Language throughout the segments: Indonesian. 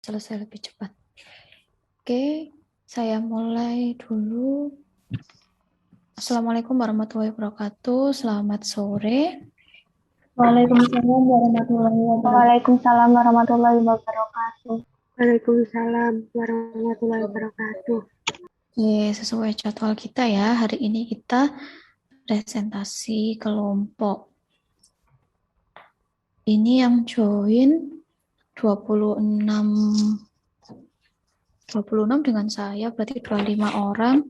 selesai lebih cepat. Oke, saya mulai dulu. Assalamualaikum warahmatullahi wabarakatuh. Selamat sore. Waalaikumsalam warahmatullahi wabarakatuh. Waalaikumsalam warahmatullahi wabarakatuh. Waalaikumsalam warahmatullahi wabarakatuh. Oke, sesuai jadwal kita ya. Hari ini kita presentasi kelompok. Ini yang join 26 dengan saya, berarti 25 orang.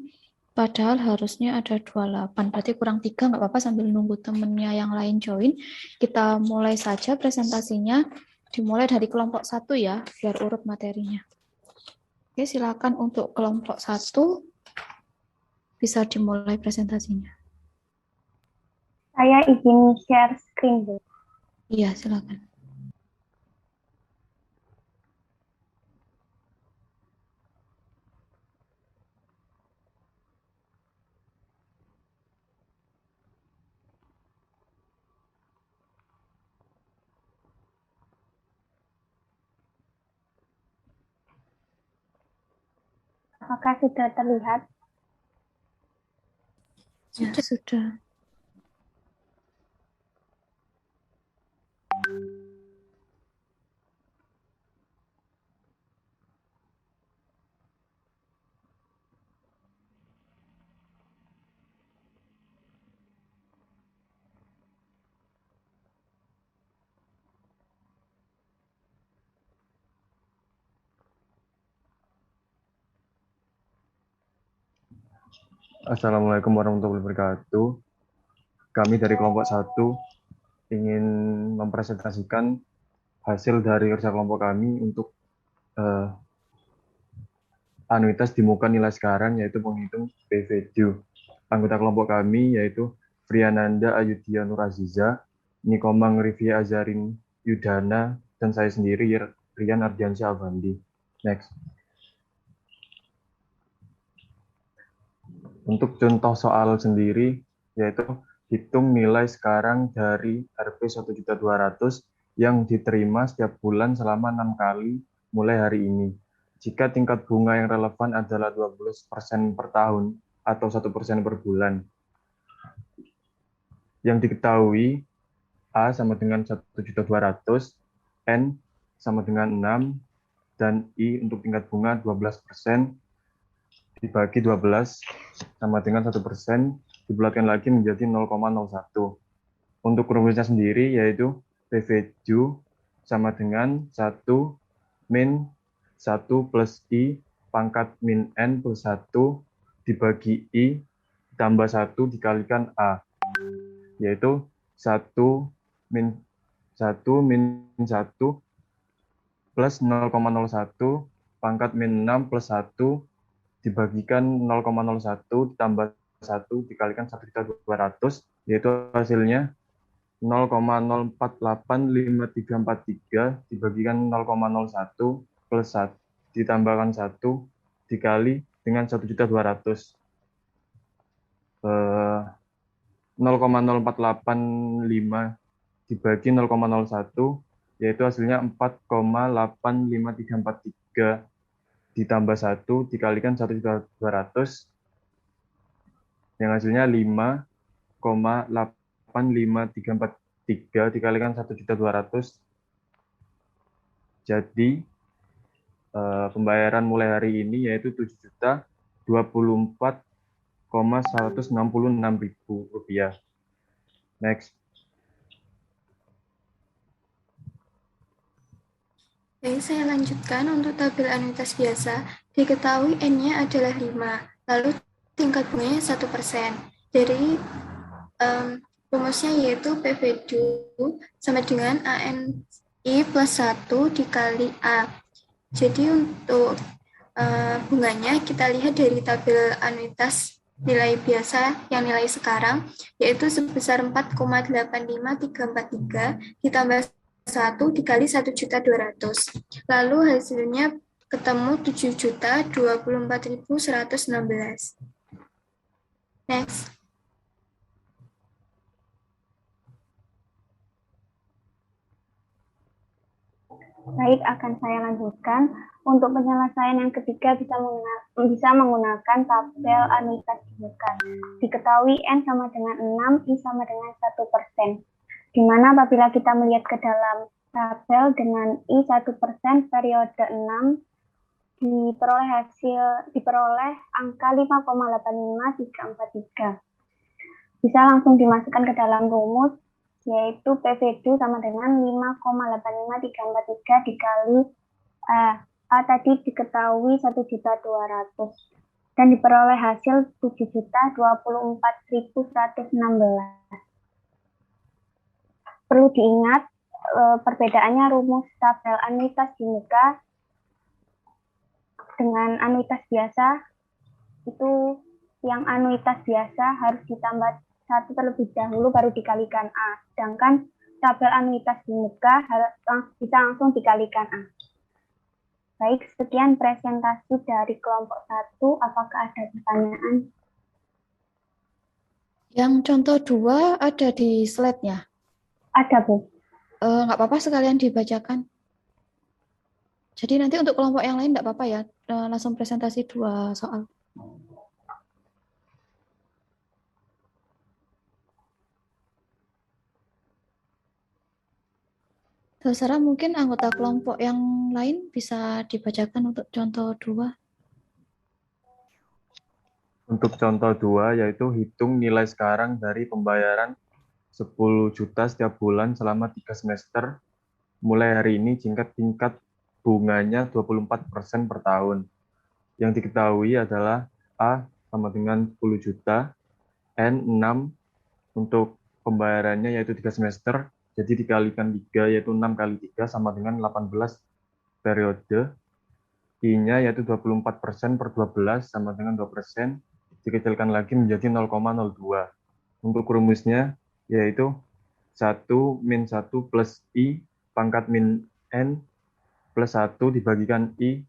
Padahal harusnya ada 28, berarti kurang 3, nggak apa-apa sambil nunggu temennya yang lain join. Kita mulai saja presentasinya, dimulai dari kelompok 1 ya, biar urut materinya. Oke, silakan untuk kelompok 1, bisa dimulai presentasinya. Saya izin share screen, Bu. Iya, silakan. Apakah sudah terlihat? Ya, sudah. Assalamualaikum warahmatullahi wabarakatuh. Kami dari kelompok 1 ingin mempresentasikan hasil dari kerja kelompok kami untuk anuitas di muka nilai sekarang, yaitu menghitung PVQ. Anggota kelompok kami yaitu Friananda Ayudhya Nuraziza, Nikomang Rivia Azarin Yudhana, dan saya sendiri Rian Ardiansyah Avandi. Next. Untuk contoh soal sendiri, yaitu hitung nilai sekarang dari Rp 1.200.000 yang diterima setiap bulan selama 6 kali mulai hari ini. Jika tingkat bunga yang relevan adalah 12% per tahun atau 1% per bulan. Yang diketahui, A sama dengan 1.200.000, N sama dengan 6, dan I untuk tingkat bunga 12%, dibagi 12 sama dengan 1%, dibulatkan lagi menjadi 0,01. Untuk rumusnya sendiri yaitu PVQ sama dengan 1 min 1 plus I pangkat min N plus 1 dibagi I tambah 1 dikalikan A, yaitu 1 min 1 plus 0,01 pangkat min 6 plus 1 dibagikan 0,01 ditambah 1 dikalikan 1.200.000, yaitu hasilnya 0,048533 dibagikan 0,01 plus 1 ditambahkan 1 dikali dengan 1.200.000. 0,0485 dibagi 0,01 yaitu hasilnya 4,85343 ditambah 1 dikalikan 1.200 yang hasilnya 5,85343 dikalikan 1.200. Jadi pembayaran mulai hari ini yaitu Rp7.024.166.000. Next. Baik, saya lanjutkan untuk tabel anuitas biasa. Diketahui N-nya adalah 5, lalu tingkat bunganya 1%. Dari rumusnya yaitu PVQ sama dengan ANI plus 1 dikali A. Jadi untuk bunganya kita lihat dari tabel anuitas nilai biasa yang nilai sekarang, yaitu sebesar 4,85343 ditambah 1 dikali 1.200.000. Lalu hasilnya ketemu 7.024.116. Next. Baik, akan saya lanjutkan. Untuk penyelesaian yang ketiga bisa menggunakan tabel anuitas dimuka. Diketahui N sama dengan 6, I sama dengan 1%. Di mana apabila kita melihat ke dalam tabel dengan I 1% periode 6, diperoleh angka 5,85343. Bisa langsung dimasukkan ke dalam rumus, yaitu PV2 sama dengan 5,85343 dikali A tadi diketahui 1.200.000 dan diperoleh hasil 7.024.116. Perlu diingat perbedaannya rumus tabel anuitas di muka dengan anuitas biasa. Itu yang anuitas biasa harus ditambah 1 terlebih dahulu baru dikalikan A. Sedangkan tabel anuitas di muka bisa langsung dikalikan A. Baik, sekian presentasi dari kelompok 1. Apakah ada pertanyaan? Yang contoh 2 ada di slide-nya. Ada, Bu. Nggak apa-apa sekalian dibacakan. Jadi nanti untuk kelompok yang lain nggak apa-apa ya, langsung presentasi 2 soal. Terserah, mungkin anggota kelompok yang lain bisa dibacakan untuk contoh 2. Untuk contoh 2, yaitu hitung nilai sekarang dari pembayaran 10 juta setiap bulan selama 3 semester, mulai hari ini tingkat bunganya 24% per tahun. Yang diketahui adalah A sama dengan 10 juta, N 6 untuk pembayarannya yaitu 3 semester, jadi dikalikan 3 yaitu 6 kali 3 sama dengan 18 periode. I-nya yaitu 24% per 12 sama dengan 2%, dikecilkan lagi menjadi 0,02. Untuk rumusnya yaitu 1 min 1 plus I pangkat min N plus 1 dibagikan I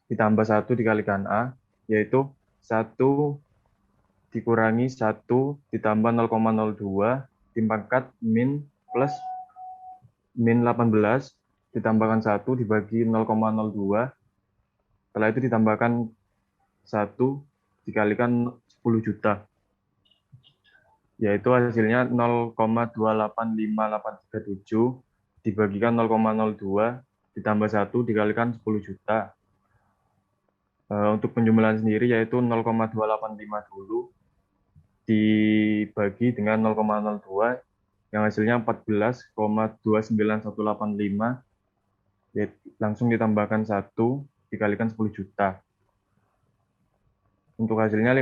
ditambah 1 dikalikan A, yaitu 1 dikurangi 1 ditambah 0,02 dipangkat min plus min 18 ditambahkan 1 dibagi 0,02. Setelah itu ditambahkan 1 dikalikan 10 juta. Yaitu hasilnya 0,285837 dibagikan 0,02 ditambah 1 dikalikan 10 juta. Untuk penjumlahan sendiri yaitu 0,285 dulu dibagi dengan 0,02 yang hasilnya 14,29185, langsung ditambahkan 1 dikalikan 10 juta. Untuk hasilnya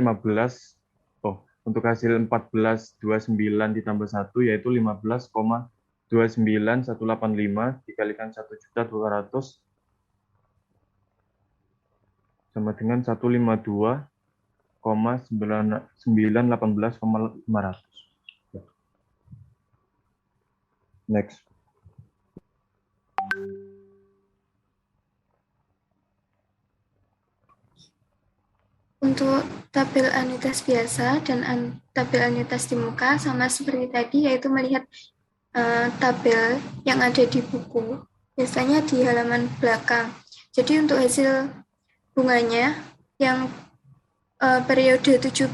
untuk hasil 14,291 ditambah 1 yaitu 15,29185 dikalikan 1.200.000 sama dengan 152,918,500. Next. Untuk tabel anuitas biasa dan tabel anuitas di muka sama seperti tadi, yaitu melihat tabel yang ada di buku, biasanya di halaman belakang. Jadi untuk hasil bunganya yang periode 17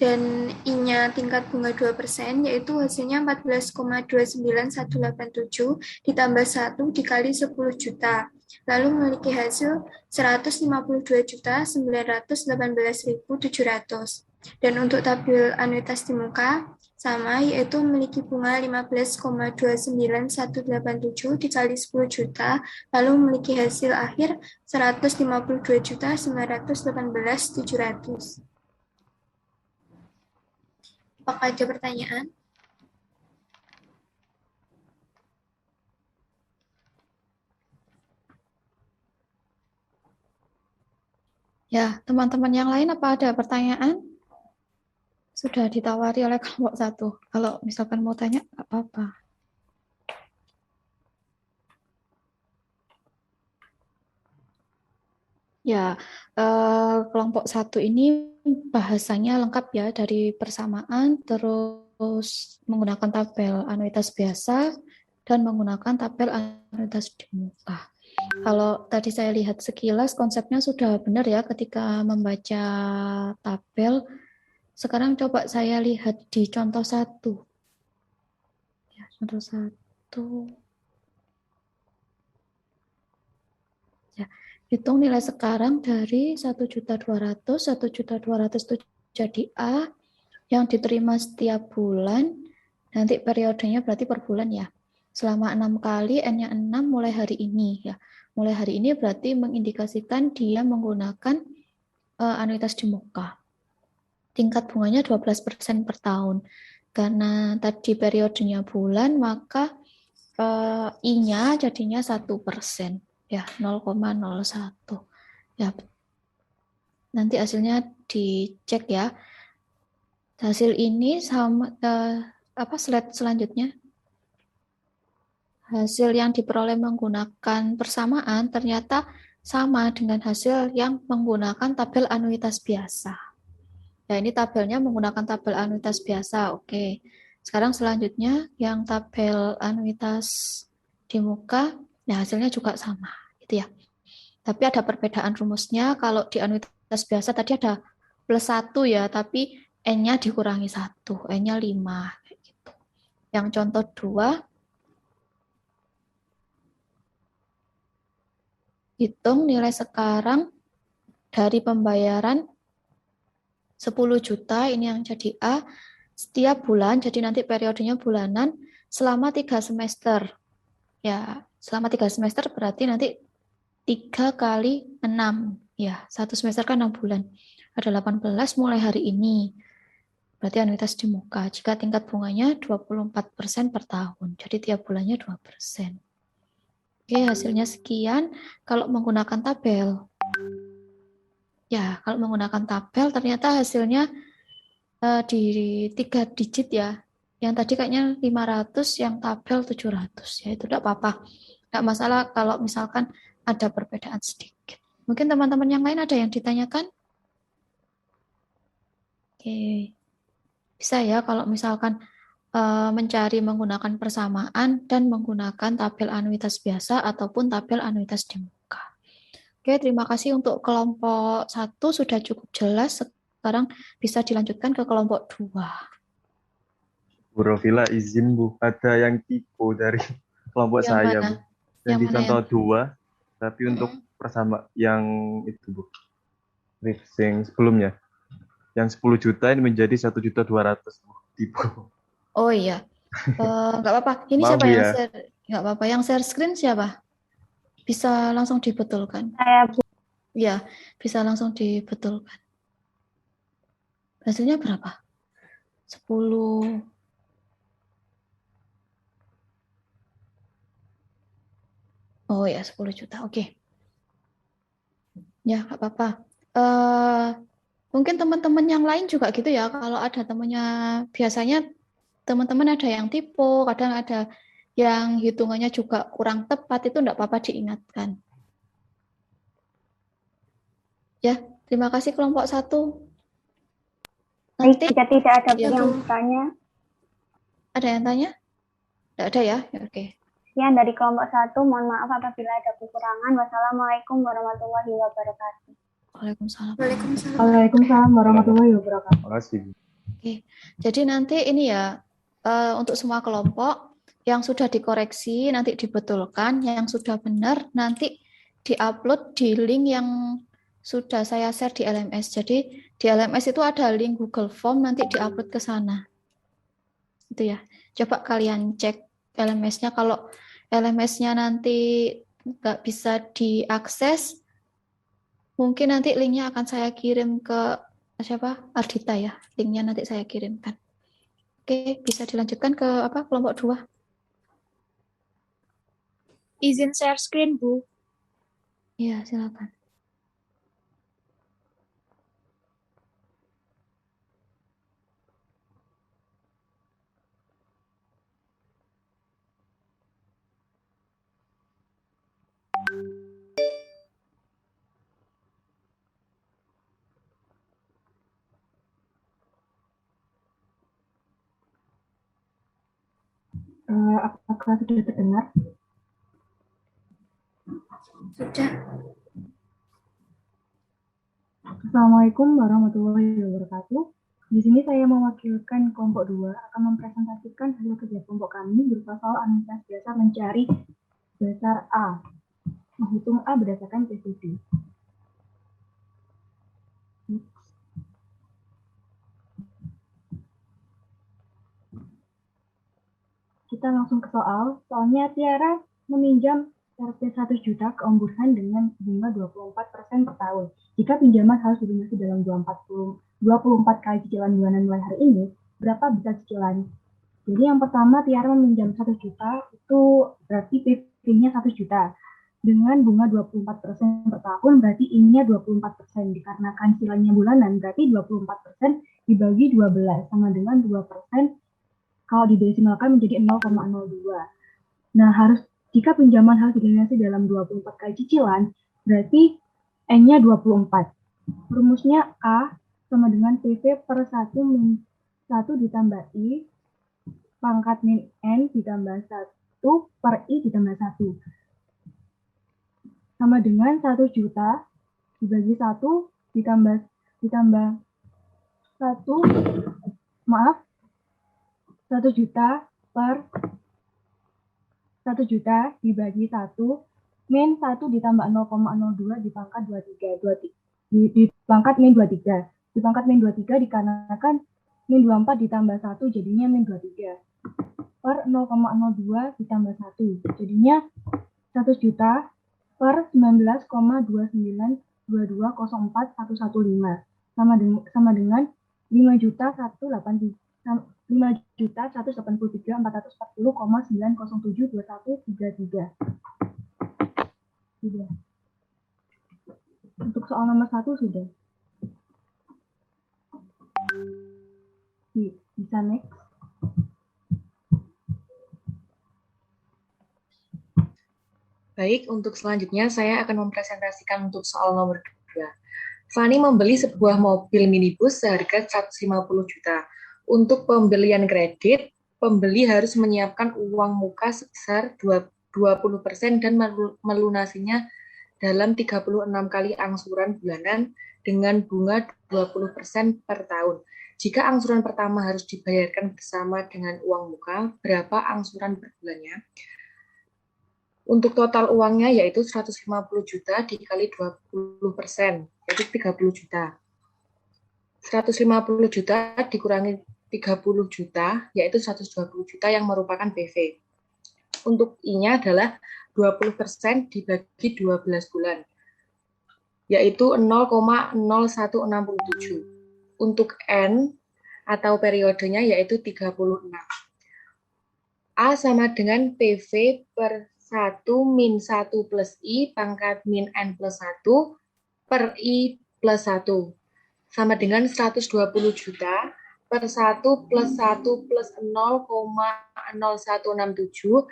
dan I-nya tingkat bunga 2%, yaitu hasilnya 14,29187 ditambah 1 dikali 10 juta. Lalu memiliki hasil 152.918.700. Dan untuk tabel anuitas di muka sama, yaitu memiliki bunga 15,29187 dikali 10 juta, lalu memiliki hasil akhir 152.918.700. Apakah ada pertanyaan? Ya, teman-teman yang lain apa ada pertanyaan? Sudah ditawari oleh kelompok 1. Kalau misalkan mau tanya, nggak apa-apa. Ya, kelompok 1 ini bahasanya lengkap ya, dari persamaan, terus menggunakan tabel anuitas biasa, dan menggunakan tabel anuitas di muka. Kalau tadi saya lihat sekilas konsepnya sudah benar ya ketika membaca tabel. Sekarang coba saya lihat di contoh 1. Ya, contoh 1. Ya, hitung nilai sekarang dari 1.200.000, 1.200.000 itu jadi A yang diterima setiap bulan. Nanti periodenya berarti per bulan ya. Selama 6 kali, N-nya 6 mulai hari ini ya. Mulai hari ini berarti mengindikasikan dia menggunakan anuitas di muka. Tingkat bunganya 12% per tahun. Karena tadi periodenya bulan, maka I-nya jadinya 1%. Ya, 0,01. Ya, nanti hasilnya dicek ya. Hasil ini sama slide selanjutnya. Hasil yang diperoleh menggunakan persamaan ternyata sama dengan hasil yang menggunakan tabel anuitas biasa. Ya, ini tabelnya menggunakan tabel anuitas biasa. Oke. Sekarang selanjutnya yang tabel anuitas di muka, ya hasilnya juga sama, gitu ya. Tapi ada perbedaan rumusnya. Kalau di anuitas biasa tadi ada +1 ya, tapi N-nya dikurangi 1, N-nya 5. Gitu. Yang contoh 2, hitung nilai sekarang dari pembayaran 10 juta, ini yang jadi A, setiap bulan, jadi nanti periodenya bulanan, selama 3 semester. Ya, selama 3 semester berarti nanti 3 kali 6. Ya, 1 semester kan 6 bulan. Ada 18 mulai hari ini. Berarti anuitas di muka. Jika tingkat bunganya 24% per tahun. Jadi tiap bulannya 2%. Oke, hasilnya sekian. Kalau menggunakan tabel. Ya, kalau menggunakan tabel ternyata hasilnya di 3 digit ya. Yang tadi kayaknya 500, yang tabel 700. Ya, itu tidak apa-apa. Tidak masalah kalau misalkan ada perbedaan sedikit. Mungkin teman-teman yang lain ada yang ditanyakan? Oke. Bisa ya kalau misalkan mencari menggunakan persamaan dan menggunakan tabel anuitas biasa ataupun tabel anuitas di muka. Oke, terima kasih untuk kelompok 1 sudah cukup jelas. Sekarang bisa dilanjutkan ke kelompok 2. Bu Rofila izin Bu, ada yang tipe dari kelompok Yang saya mana? Bu. Yang Yang di mana contoh yang? 2, tapi untuk bersama yang itu Bu. Yang sebelumnya. Yang 10 juta ini menjadi 1.200.000 Bu. Tipe. Oh iya. Nggak apa-apa. Ini Maaf siapa Bu yang ya. share? Nggak apa-apa. Yang share screen siapa? Bisa langsung dibetulkan. Saya Bu. Ya, bisa langsung dibetulkan. Hasilnya berapa? 10. Oh ya, 10 juta. Oke. Ya, nggak apa-apa. Mungkin teman-teman yang lain juga gitu ya. Kalau ada temannya, biasanya teman-teman ada yang tipe, kadang ada yang hitungannya juga kurang tepat, itu enggak apa-apa diingatkan. Ya, terima kasih kelompok 1. Baik, Nanti jika tidak ada Ya, yang Bu. bertanya, ada yang tanya? Enggak ada ya? Ya, oke. sekian dari kelompok 1. Mohon maaf apabila ada kekurangan. Wassalamualaikum warahmatullahi wabarakatuh. Waalaikumsalam. Waalaikumsalam. Waalaikumsalam warahmatullahi wabarakatuh. Terima kasih Bu. Oke. Jadi nanti ini ya, untuk semua kelompok yang sudah dikoreksi nanti dibetulkan, yang sudah benar nanti diupload di link yang sudah saya share di LMS. Jadi di LMS itu ada link Google Form, nanti diupload ke sana. Itu ya. Coba kalian cek LMS-nya. Kalau LMS-nya nanti nggak bisa diakses, mungkin nanti linknya akan saya kirim ke siapa? Ardita ya. Linknya nanti saya kirimkan. Oke, bisa dilanjutkan ke kelompok 2. Izin share screen, Bu. Iya, silakan. Apakah sudah terdengar? Sudah. Assalamualaikum warahmatullahi wabarakatuh. Di sini saya mewakilkan kelompok 2 akan mempresentasikan hasil kerja kelompok kami berupa soal analisis biasa mencari dasar A, menghitung A berdasarkan PVD. Kita langsung ke soal. Soalnya Tiara meminjam Rp 100 juta ke Om Burhan dengan bunga 24% per tahun. Jika pinjaman harus dilunasi dalam 24 kali cicilan bulanan mulai hari ini, berapa bisa cicilan? Jadi yang pertama Tiara meminjam 100 juta, itu berarti PP-nya 100 juta. Dengan bunga 24% per tahun, berarti I-nya 24%. Dikarenakan cicilannya bulanan, berarti 24% dibagi 12, sama dengan 2%. Kalau didesimalkan menjadi 0,02. Nah, jika pinjaman harus dilunasi dalam 24 kali cicilan, berarti N-nya 24. Rumusnya A sama dengan PV per 1 min 1 ditambah I pangkat min N ditambah 1 per I ditambah 1. Sama dengan 1 juta dibagi 1 ditambah 1, maaf, 1 juta per 1 juta dibagi 1 min 1 ditambah 0,02 dipangkat 23. Di pangkat min 23. Di pangkat min 23 dikarenakan min 24 ditambah 1 jadinya min 23. Per 0,02 ditambah 1 jadinya 100 juta per 19,292204,115 sama dengan 5.183.440,9072133. Sudah. Untuk soal nomor 1 sudah. Bisa next. Baik, untuk selanjutnya saya akan mempresentasikan untuk soal nomor 2. Fani membeli sebuah mobil minibus seharga 150 juta. Untuk pembelian kredit, pembeli harus menyiapkan uang muka sebesar 20% dan melunasinya dalam 36 kali angsuran bulanan dengan bunga 20% per tahun. Jika angsuran pertama harus dibayarkan bersama dengan uang muka, berapa angsuran per bulannya? Untuk total uangnya yaitu 150 juta dikali 20%, yaitu 30 juta. 150 juta dikurangi 30 juta, yaitu 120 juta yang merupakan BV. Untuk I-nya adalah 20% dibagi 12 bulan, yaitu 0,0167. Untuk N atau periodenya yaitu 36. A sama dengan PV per 1 min 1 plus I pangkat min N plus 1 per I plus 1. Sama dengan 120 juta per 1 plus 1 plus 0,0167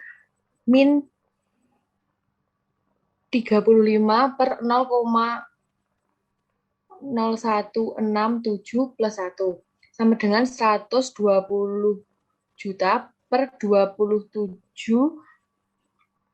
min 35 per 0,0167 plus 1. Sama dengan 120 juta per 27 juta,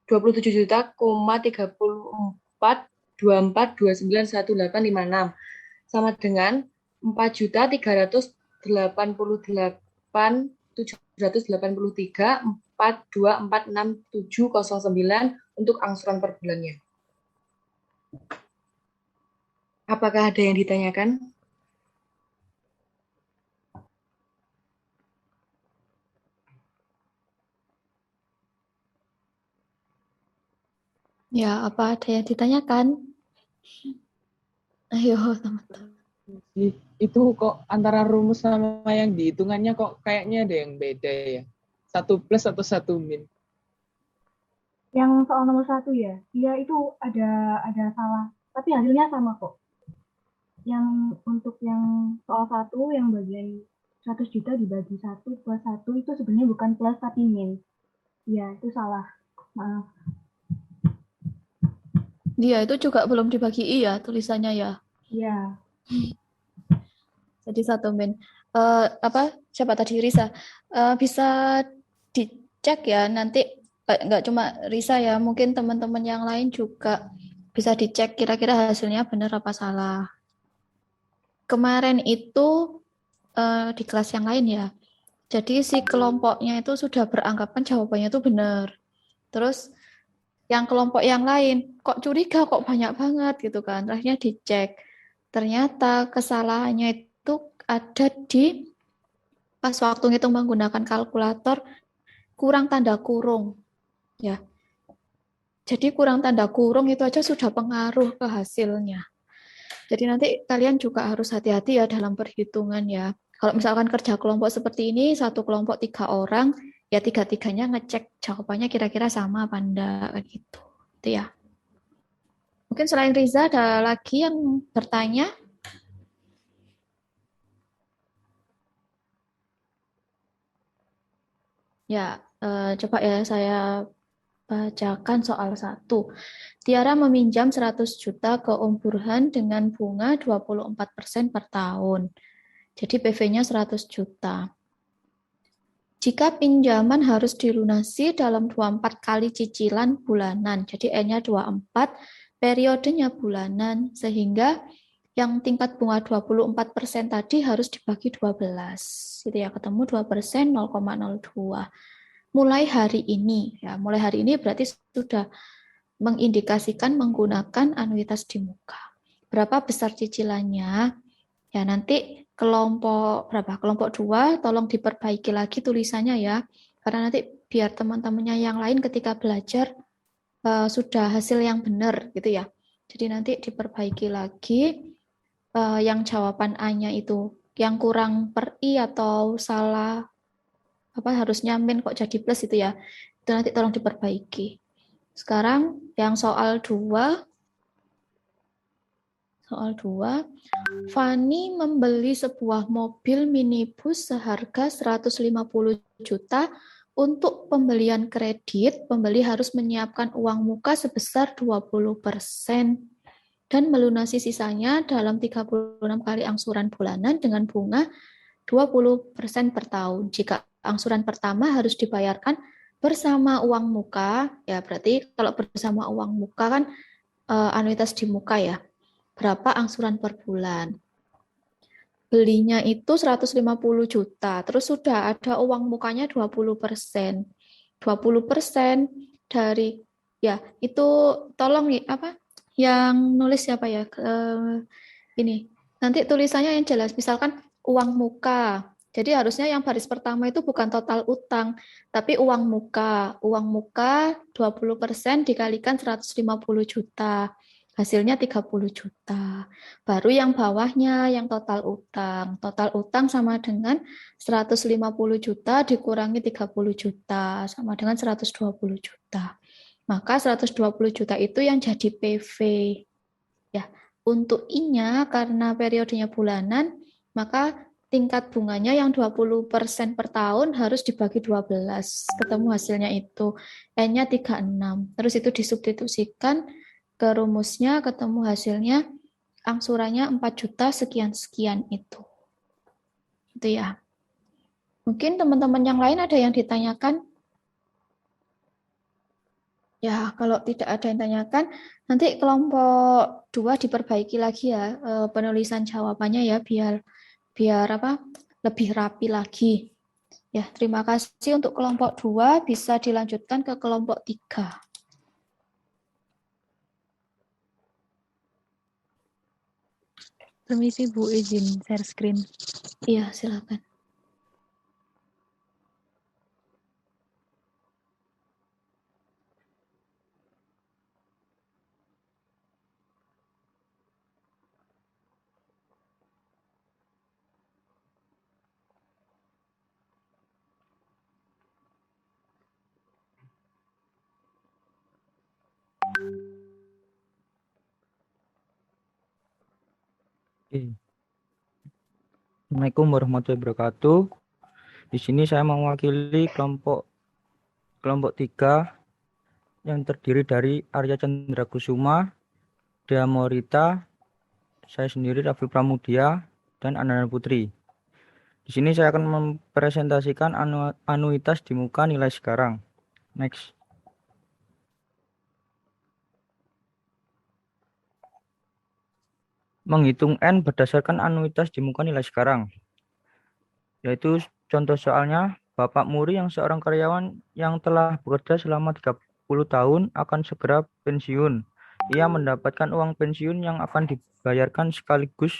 34,24291856 sama dengan 4.388.783.4246.709 untuk angsuran per bulannya. Apakah ada yang ditanyakan? Ya, apa ada yang ditanyakan? Ayo, teman-teman. Itu kok antara rumus sama yang dihitungannya kok kayaknya ada yang beda ya. 1 plus atau 1 min? Yang soal nomor 1 ya, iya itu ada salah, tapi hasilnya sama kok. Yang untuk yang soal 1 yang bagian 100 juta dibagi 1 plus 1 itu sebenarnya bukan plus tapi min. Iya, itu salah. Maaf. Dia itu juga belum dibagi I ya tulisannya ya. Iya. Jadi 1 min. Siapa tadi Risa? Bisa dicek ya, nanti nggak cuma Risa ya, mungkin teman-teman yang lain juga bisa dicek kira-kira hasilnya benar apa salah. Kemarin itu di kelas yang lain ya, jadi si kelompoknya itu sudah beranggapan jawabannya itu benar. Terus yang kelompok yang lain kok curiga kok banyak banget gitu kan. Akhirnya dicek. Ternyata kesalahannya itu ada di pas waktu ngitung menggunakan kalkulator kurang tanda kurung ya. Jadi kurang tanda kurung itu aja sudah pengaruh ke hasilnya. Jadi nanti kalian juga harus hati-hati ya dalam perhitungan ya. Kalau misalkan kerja kelompok seperti ini, satu kelompok 3 orang, ya tiga-tiganya ngecek jawabannya kira-kira sama apa enggak gitu. Itu ya. Mungkin selain Riza ada lagi yang bertanya? Ya, coba ya saya bacakan soal 1. Tiara meminjam 100 juta ke Om Burhan dengan bunga 24% per tahun. Jadi PV-nya 100 juta. Jika pinjaman harus dilunasi dalam 24 kali cicilan bulanan, jadi N-nya 24, periodenya bulanan, sehingga yang tingkat bunga 24% tadi harus dibagi 12. Gitu ya, ketemu 2%, 0,02. Mulai hari ini, ya, mulai hari ini berarti sudah mengindikasikan menggunakan anuitas di muka. Berapa besar cicilannya? Ya, nanti kelompok berapa? Kelompok 2 tolong diperbaiki lagi tulisannya ya. Karena nanti biar teman-temannya yang lain ketika belajar sudah hasil yang benar gitu ya. Jadi nanti diperbaiki lagi yang jawaban A-nya itu yang kurang per I atau salah apa harusnya min kok jadi plus itu ya. Itu nanti tolong diperbaiki. Sekarang yang soal 2. Soal 2. Fani membeli sebuah mobil minibus seharga 150 juta. Untuk pembelian kredit, pembeli harus menyiapkan uang muka sebesar 20% dan melunasi sisanya dalam 36 kali angsuran bulanan dengan bunga 20% per tahun. Jika angsuran pertama harus dibayarkan bersama uang muka, ya berarti kalau bersama uang muka kan anuitas di muka ya. Berapa angsuran per bulan? Belinya itu 150 juta, terus sudah ada uang mukanya 20%. 20% dari ya itu tolong apa yang nulis siapa ya? Ini. Nanti tulisannya yang jelas, misalkan uang muka. Jadi harusnya yang baris pertama itu bukan total utang, tapi uang muka. Uang muka 20% dikalikan 150 juta. Hasilnya 30 juta. Baru yang bawahnya yang total utang. Total utang sama dengan 150 juta dikurangi 30 juta. Sama dengan 120 juta. Maka 120 juta itu yang jadi PV. Ya, untuk I-nya karena periodenya bulanan, maka tingkat bunganya yang 20% per tahun harus dibagi 12. Ketemu hasilnya itu. N-nya 36. Terus itu disubstitusikan ke rumusnya, ketemu hasilnya angsurannya 4 juta sekian-sekian itu. Itu ya. Mungkin teman-teman yang lain ada yang ditanyakan? Ya, kalau tidak ada yang tanyakan, nanti kelompok 2 diperbaiki lagi ya penulisan jawabannya ya biar apa? Lebih rapi lagi. Ya, terima kasih untuk kelompok 2 bisa dilanjutkan ke kelompok 3. Permisi Bu, izin share screen. Iya, silakan. Assalamualaikum warahmatullahi wabarakatuh. Di sini saya mewakili kelompok 3 yang terdiri dari Arya Chandra Kusuma, Dea Morita, saya sendiri Raffi Pramudia, dan Ananda Putri. Di sini saya akan mempresentasikan anuitas di muka nilai sekarang. Next. Menghitung N berdasarkan anuitas di muka nilai sekarang. Yaitu contoh soalnya, Bapak Muri yang seorang karyawan yang telah bekerja selama 30 tahun akan segera pensiun. Ia mendapatkan uang pensiun yang akan dibayarkan sekaligus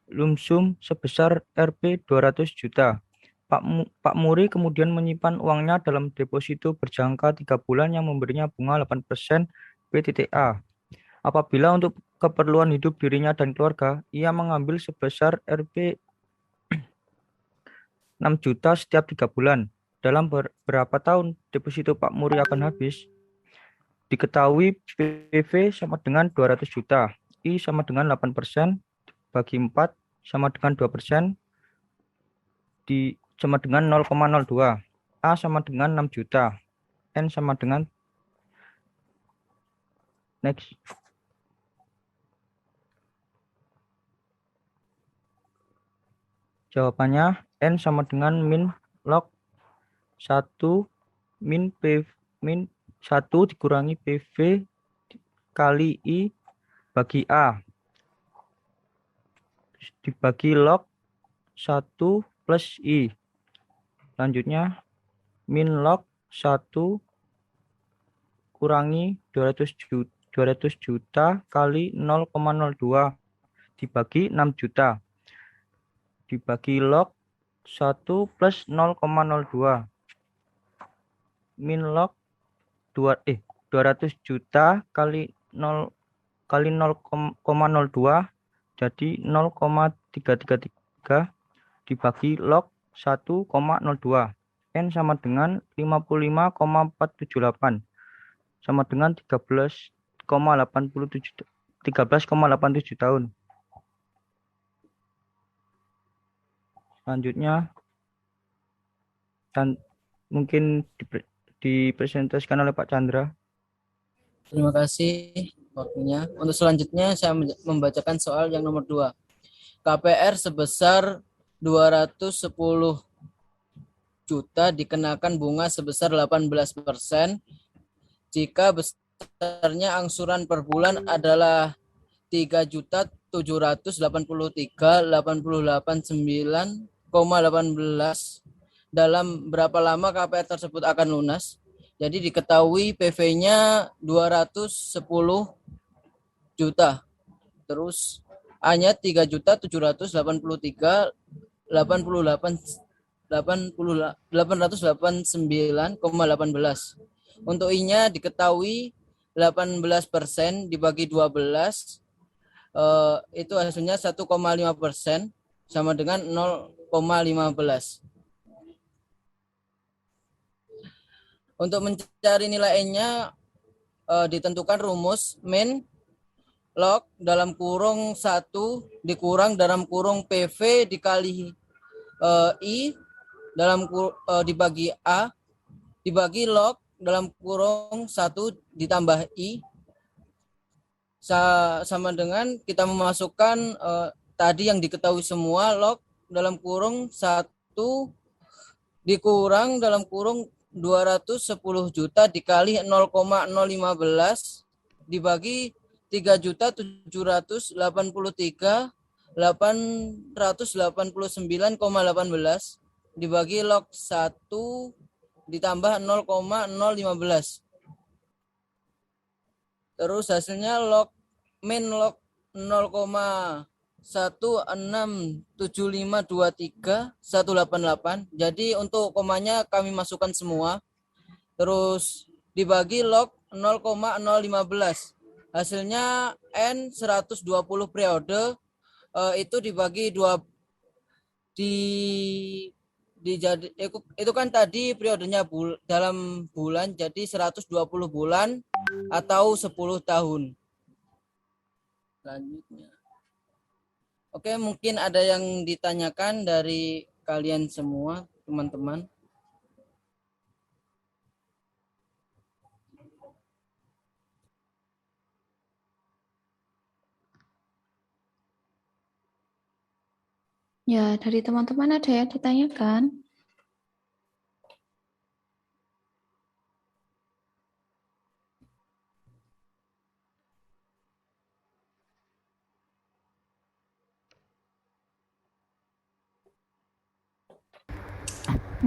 lump sum sebesar Rp 200 juta. Pak Muri kemudian menyimpan uangnya dalam deposito berjangka 3 bulan yang memberinya bunga 8% PTTA. Apabila untuk keperluan hidup dirinya dan keluarga, ia mengambil sebesar Rp 6 juta setiap 3 bulan. Dalam berapa tahun deposito Pak Muri akan habis? Diketahui PV sama dengan 200 juta. I sama dengan 8%, bagi 4 sama dengan 2%, sama dengan 0,02. A sama dengan 6 juta. N sama dengan next. Jawabannya N sama dengan min log 1 min 1 dikurangi PV kali I bagi A. Dibagi log 1 plus I. Selanjutnya min log 1 kurangi 200 juta kali 0,02 dibagi 6 juta. Dibagi log 1 plus 0,02. Min log 200 juta kali 0 kali 0,02 jadi 0,333 dibagi log 1,02. N sama dengan 55,478 sama dengan 13,87 tahun. Selanjutnya dan mungkin dipresentasikan oleh Pak Chandra. Terima kasih waktunya. Untuk selanjutnya saya membacakan soal yang nomor 2. KPR sebesar 210 juta dikenakan bunga sebesar 18% jika besarnya angsuran per bulan adalah 3.783.889,18. Dalam berapa lama KPR tersebut akan lunas? Jadi diketahui PV-nya 210 juta. Terus A-nya 3.783.889,18. Untuk I-nya diketahui 18% dibagi 12 itu hasilnya 1,5% sama dengan 0,15. Untuk mencari nilai N-nya ditentukan rumus min log dalam kurung 1 dikurang dalam kurung PV dikali I dibagi A dibagi log dalam kurung 1 ditambah I sama dengan kita memasukkan tadi yang diketahui semua log dalam kurung 1 dikurang dalam kurung 210 juta dikali 0,015 dibagi 3.783.889,18 dibagi log 1 ditambah 0,015. Terus hasilnya min log 0,167523.188. Jadi untuk komanya kami masukkan semua. Terus dibagi log 0,015. Hasilnya N 120 periode itu dibagi 2 itu kan tadi periodenya dalam bulan jadi 120 bulan atau 10 tahun. Selanjutnya. Oke, mungkin ada yang ditanyakan dari kalian semua, teman-teman. Ya, dari teman-teman ada yang ditanyakan?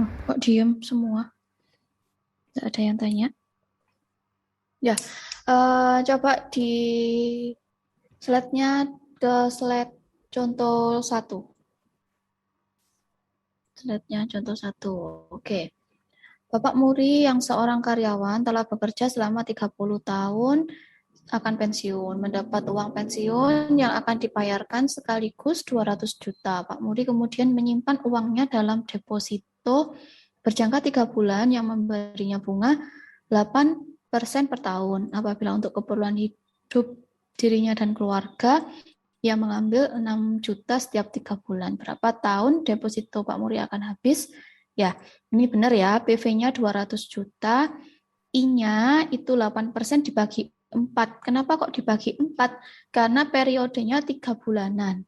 Oh, kok diem semua? Tidak ada yang tanya? Ya, coba di slide-nya ke slide contoh 1. Slide-nya contoh 1. Oke. Bapak Muri yang seorang karyawan telah bekerja selama 30 tahun akan pensiun, mendapat uang pensiun yang akan dibayarkan sekaligus 200 juta. Pak Muri kemudian menyimpan uangnya dalam deposito berjangka 3 bulan yang memberinya bunga 8% per tahun. Apabila untuk keperluan hidup dirinya dan keluarga, ia mengambil 6 juta setiap 3 bulan. Berapa tahun deposito Pak Muri akan habis? Ya, ini benar ya, PV-nya 200 juta, I-nya itu 8% dibagi 4. Kenapa kok dibagi 4? Karena periodenya 3 bulanan.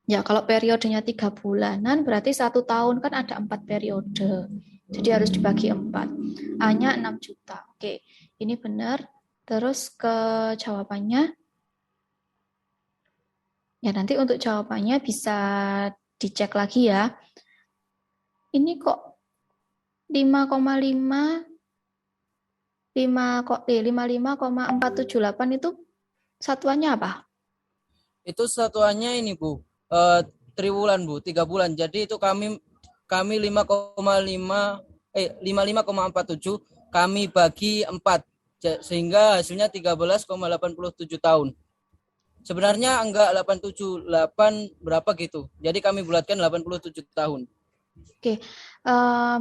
Ya, kalau periodenya 3 bulanan, berarti 1 tahun kan ada 4 periode. Jadi harus dibagi 4. A-nya 6 juta. Oke, ini benar. Terus ke jawabannya. Ya, nanti untuk jawabannya bisa dicek lagi ya. Ini kok 5,5 55,478 itu satuannya apa? Itu satuannya ini Bu, triwulan Bu, 3 bulan. Jadi itu kami 55,47 kami bagi 4 sehingga hasilnya 13,87 tahun. Sebenarnya enggak 87, 8 berapa gitu. Jadi kami bulatkan 87 tahun. Oke,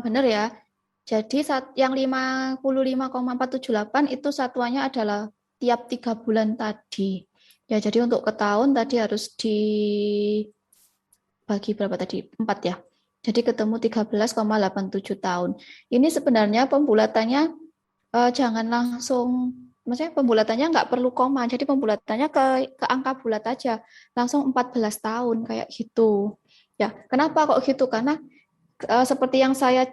benar ya. Jadi yang 55,478 itu satuannya adalah tiap 3 bulan tadi. Ya, jadi untuk ke tahun tadi harus dibagi berapa tadi? 4 ya. Jadi ketemu 13,87 tahun. Ini sebenarnya pembulatannya jangan langsung, maksudnya pembulatannya nggak perlu koma, jadi pembulatannya ke angka bulat aja. Langsung 14 tahun kayak gitu. Ya, kenapa kok gitu? Karena seperti yang saya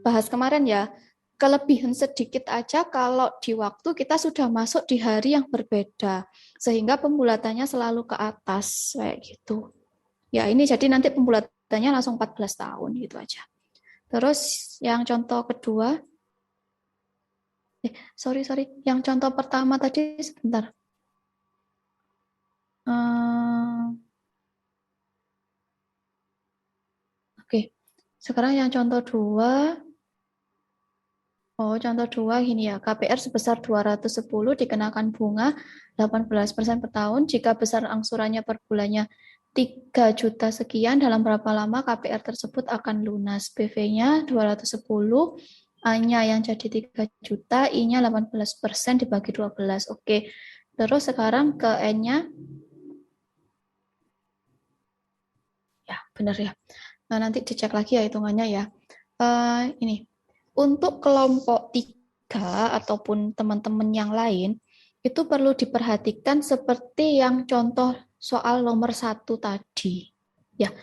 bahas kemarin ya, kelebihan sedikit aja kalau di waktu kita sudah masuk di hari yang berbeda, sehingga pembulatannya selalu ke atas kayak gitu. Ya, ini jadi nanti pembulatannya langsung 14 tahun gitu aja. Terus yang contoh kedua, sorry, yang contoh pertama tadi sebentar. Oke, sekarang yang contoh 2. Contoh 2 gini ya, KPR sebesar 210 dikenakan bunga 18% per tahun. Jika besar angsurannya per bulannya 3 juta sekian, dalam berapa lama KPR tersebut akan lunas? PV-nya 210, A-nya yang jadi 3 juta, I-nya 18% dibagi 12. Oke, terus sekarang ke N-nya. Ya, benar ya. Nah, nanti dicek lagi ya hitungannya ya. Ini. Untuk kelompok 3 ataupun teman-teman yang lain, itu perlu diperhatikan seperti yang contoh soal nomor 1 tadi. Ya,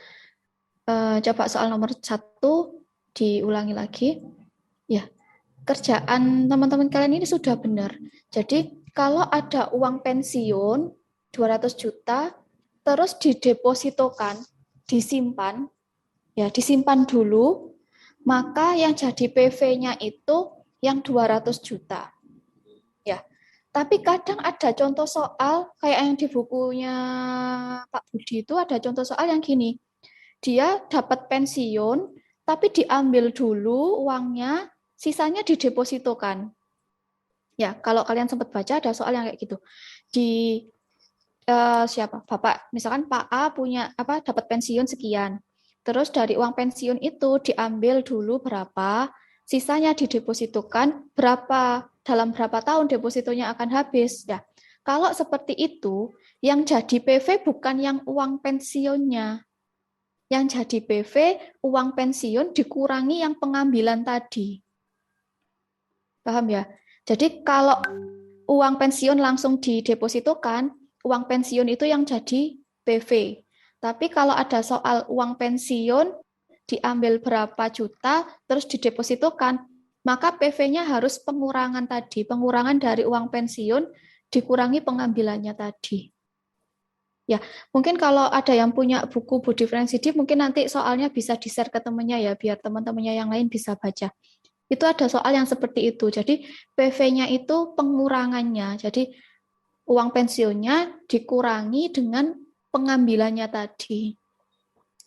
coba soal nomor 1 diulangi lagi. Ya, kerjaan teman-teman kalian ini sudah benar. Jadi, kalau ada uang pensiun 200 juta, terus didepositokan, disimpan dulu, maka yang jadi PV-nya itu yang 200 juta. Ya. Tapi kadang ada contoh soal kayak yang di bukunya Pak Budi itu ada contoh soal yang gini. Dia dapat pensiun tapi diambil dulu uangnya, sisanya didepositokan. Ya, kalau kalian sempat baca ada soal yang kayak gitu. Di siapa? Bapak, misalkan Pak A punya dapat pensiun sekian. Terus dari uang pensiun itu diambil dulu berapa, sisanya didepositokan dalam berapa tahun depositonya akan habis. Ya, kalau seperti itu, yang jadi PV bukan yang uang pensiunnya. Yang jadi PV uang pensiun dikurangi yang pengambilan tadi. Paham ya? Jadi kalau uang pensiun langsung didepositokan, uang pensiun itu yang jadi PV. Tapi kalau ada soal uang pensiun diambil berapa juta terus didepositokan, maka PV-nya harus pengurangan tadi, pengurangan dari uang pensiun dikurangi pengambilannya tadi. Ya, mungkin kalau ada yang punya buku Budi Friendsidi, mungkin nanti soalnya bisa di-share ke temannya ya, biar teman-temannya yang lain bisa baca. Itu ada soal yang seperti itu. Jadi PV-nya itu pengurangannya. Jadi uang pensiunnya dikurangi dengan pengambilannya tadi.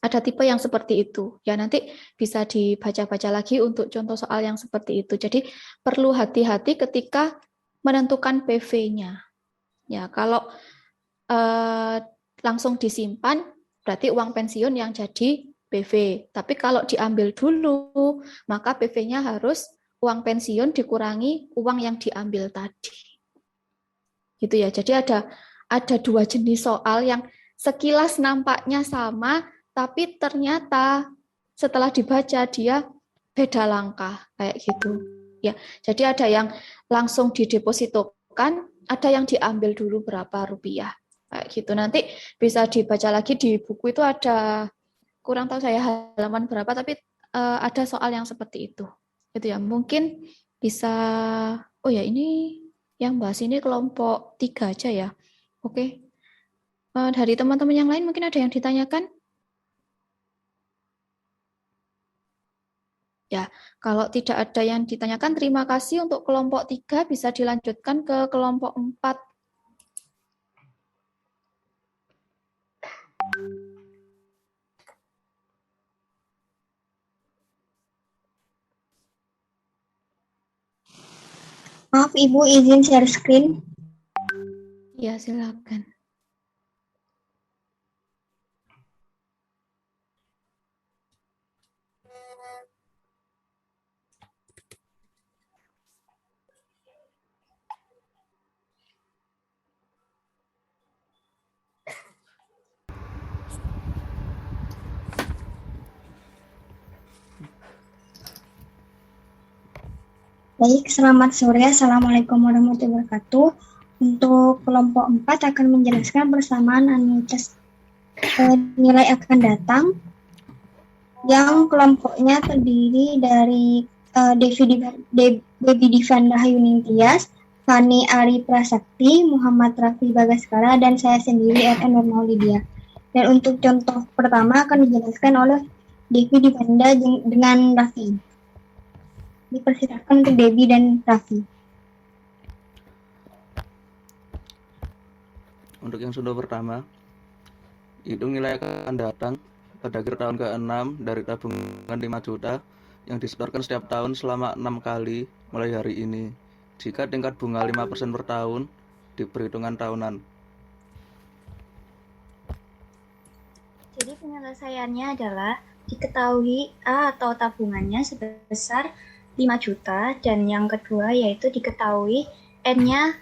Ada tipe yang seperti itu. Ya, nanti bisa dibaca-baca lagi untuk contoh soal yang seperti itu. Jadi perlu hati-hati ketika menentukan PV-nya. Ya, kalau langsung disimpan, berarti uang pensiun yang jadi PV. Tapi kalau diambil dulu, maka PV-nya harus uang pensiun dikurangi uang yang diambil tadi. Gitu ya. Jadi ada dua jenis soal yang sekilas nampaknya sama, tapi ternyata setelah dibaca dia beda langkah kayak gitu. Ya. Jadi ada yang langsung didepositokan, ada yang diambil dulu berapa rupiah. Kayak gitu. Nanti bisa dibaca lagi di buku itu ada, kurang tahu saya halaman berapa, tapi ada soal yang seperti itu. Gitu ya. Mungkin bisa, oh ya ini yang bahas ini kelompok 3 aja ya. Oke. Dari teman-teman yang lain mungkin ada yang ditanyakan? Ya, kalau tidak ada yang ditanyakan, terima kasih untuk kelompok 3, bisa dilanjutkan ke kelompok 4. Maaf Ibu, izin share screen. Ya, silakan. Baik, selamat sore. Assalamualaikum warahmatullahi wabarakatuh. Untuk kelompok 4 akan menjelaskan persamaan anuitas nilai akan datang yang kelompoknya terdiri dari Devi Divanda Hayuning Tias, Fani Ari Prasakti, Muhammad Rafi Bagaskara, dan saya sendiri RN Nurmaulidia. Dan untuk contoh pertama akan dijelaskan oleh Devi Divanda dengan Rafi. Dipersilakan untuk Debbie dan Raffi. Untuk yang contoh pertama, hitung nilai akan datang pada akhir tahun ke-6 dari tabungan 5 juta yang disetorkan setiap tahun selama 6 kali mulai hari ini. Jika tingkat bunga 5% per tahun di perhitungan tahunan. Jadi penyelesaiannya adalah diketahui A atau tabungannya sebesar 5 juta, dan yang kedua yaitu diketahui N-nya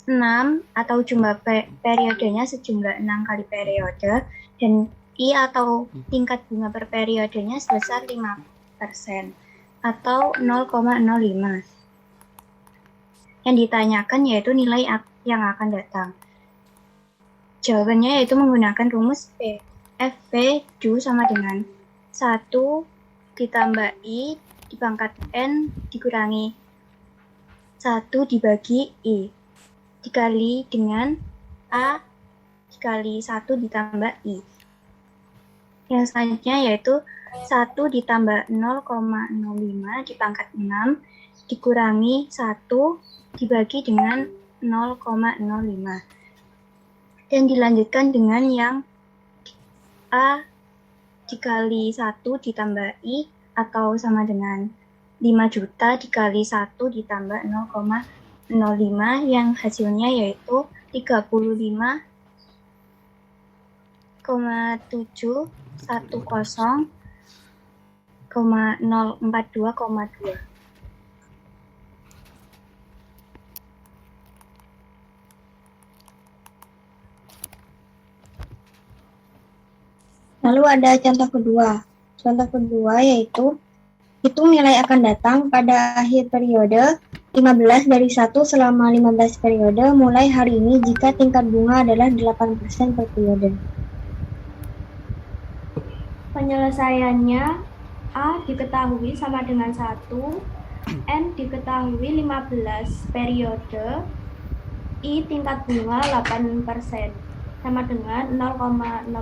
6 atau jumlah periodenya sejumlah 6 kali periode, dan I atau tingkat bunga per periodenya sebesar 5% atau 0,05. Yang ditanyakan yaitu nilai yang akan datang. Jawabannya yaitu menggunakan rumus FP Du sama dengan 1 ditambah I dipangkat N dikurangi 1 dibagi I dikali dengan A dikali 1 ditambah I. Yang selanjutnya yaitu 1 ditambah 0,05 dipangkat 6 dikurangi 1 dibagi dengan 0,05. Dan dilanjutkan dengan yang A dikali 1 ditambah I atau sama dengan 5 juta dikali 1 ditambah 0,05 yang hasilnya yaitu 35,710,042,2. Lalu ada contoh kedua. Contoh kedua yaitu hitung nilai akan datang pada akhir periode 15 dari 1 selama 15 periode mulai hari ini jika tingkat bunga adalah 8% per periode. Penyelesaiannya A diketahui sama dengan 1, N diketahui 15 periode, I tingkat bunga 8%, sama dengan 0,08.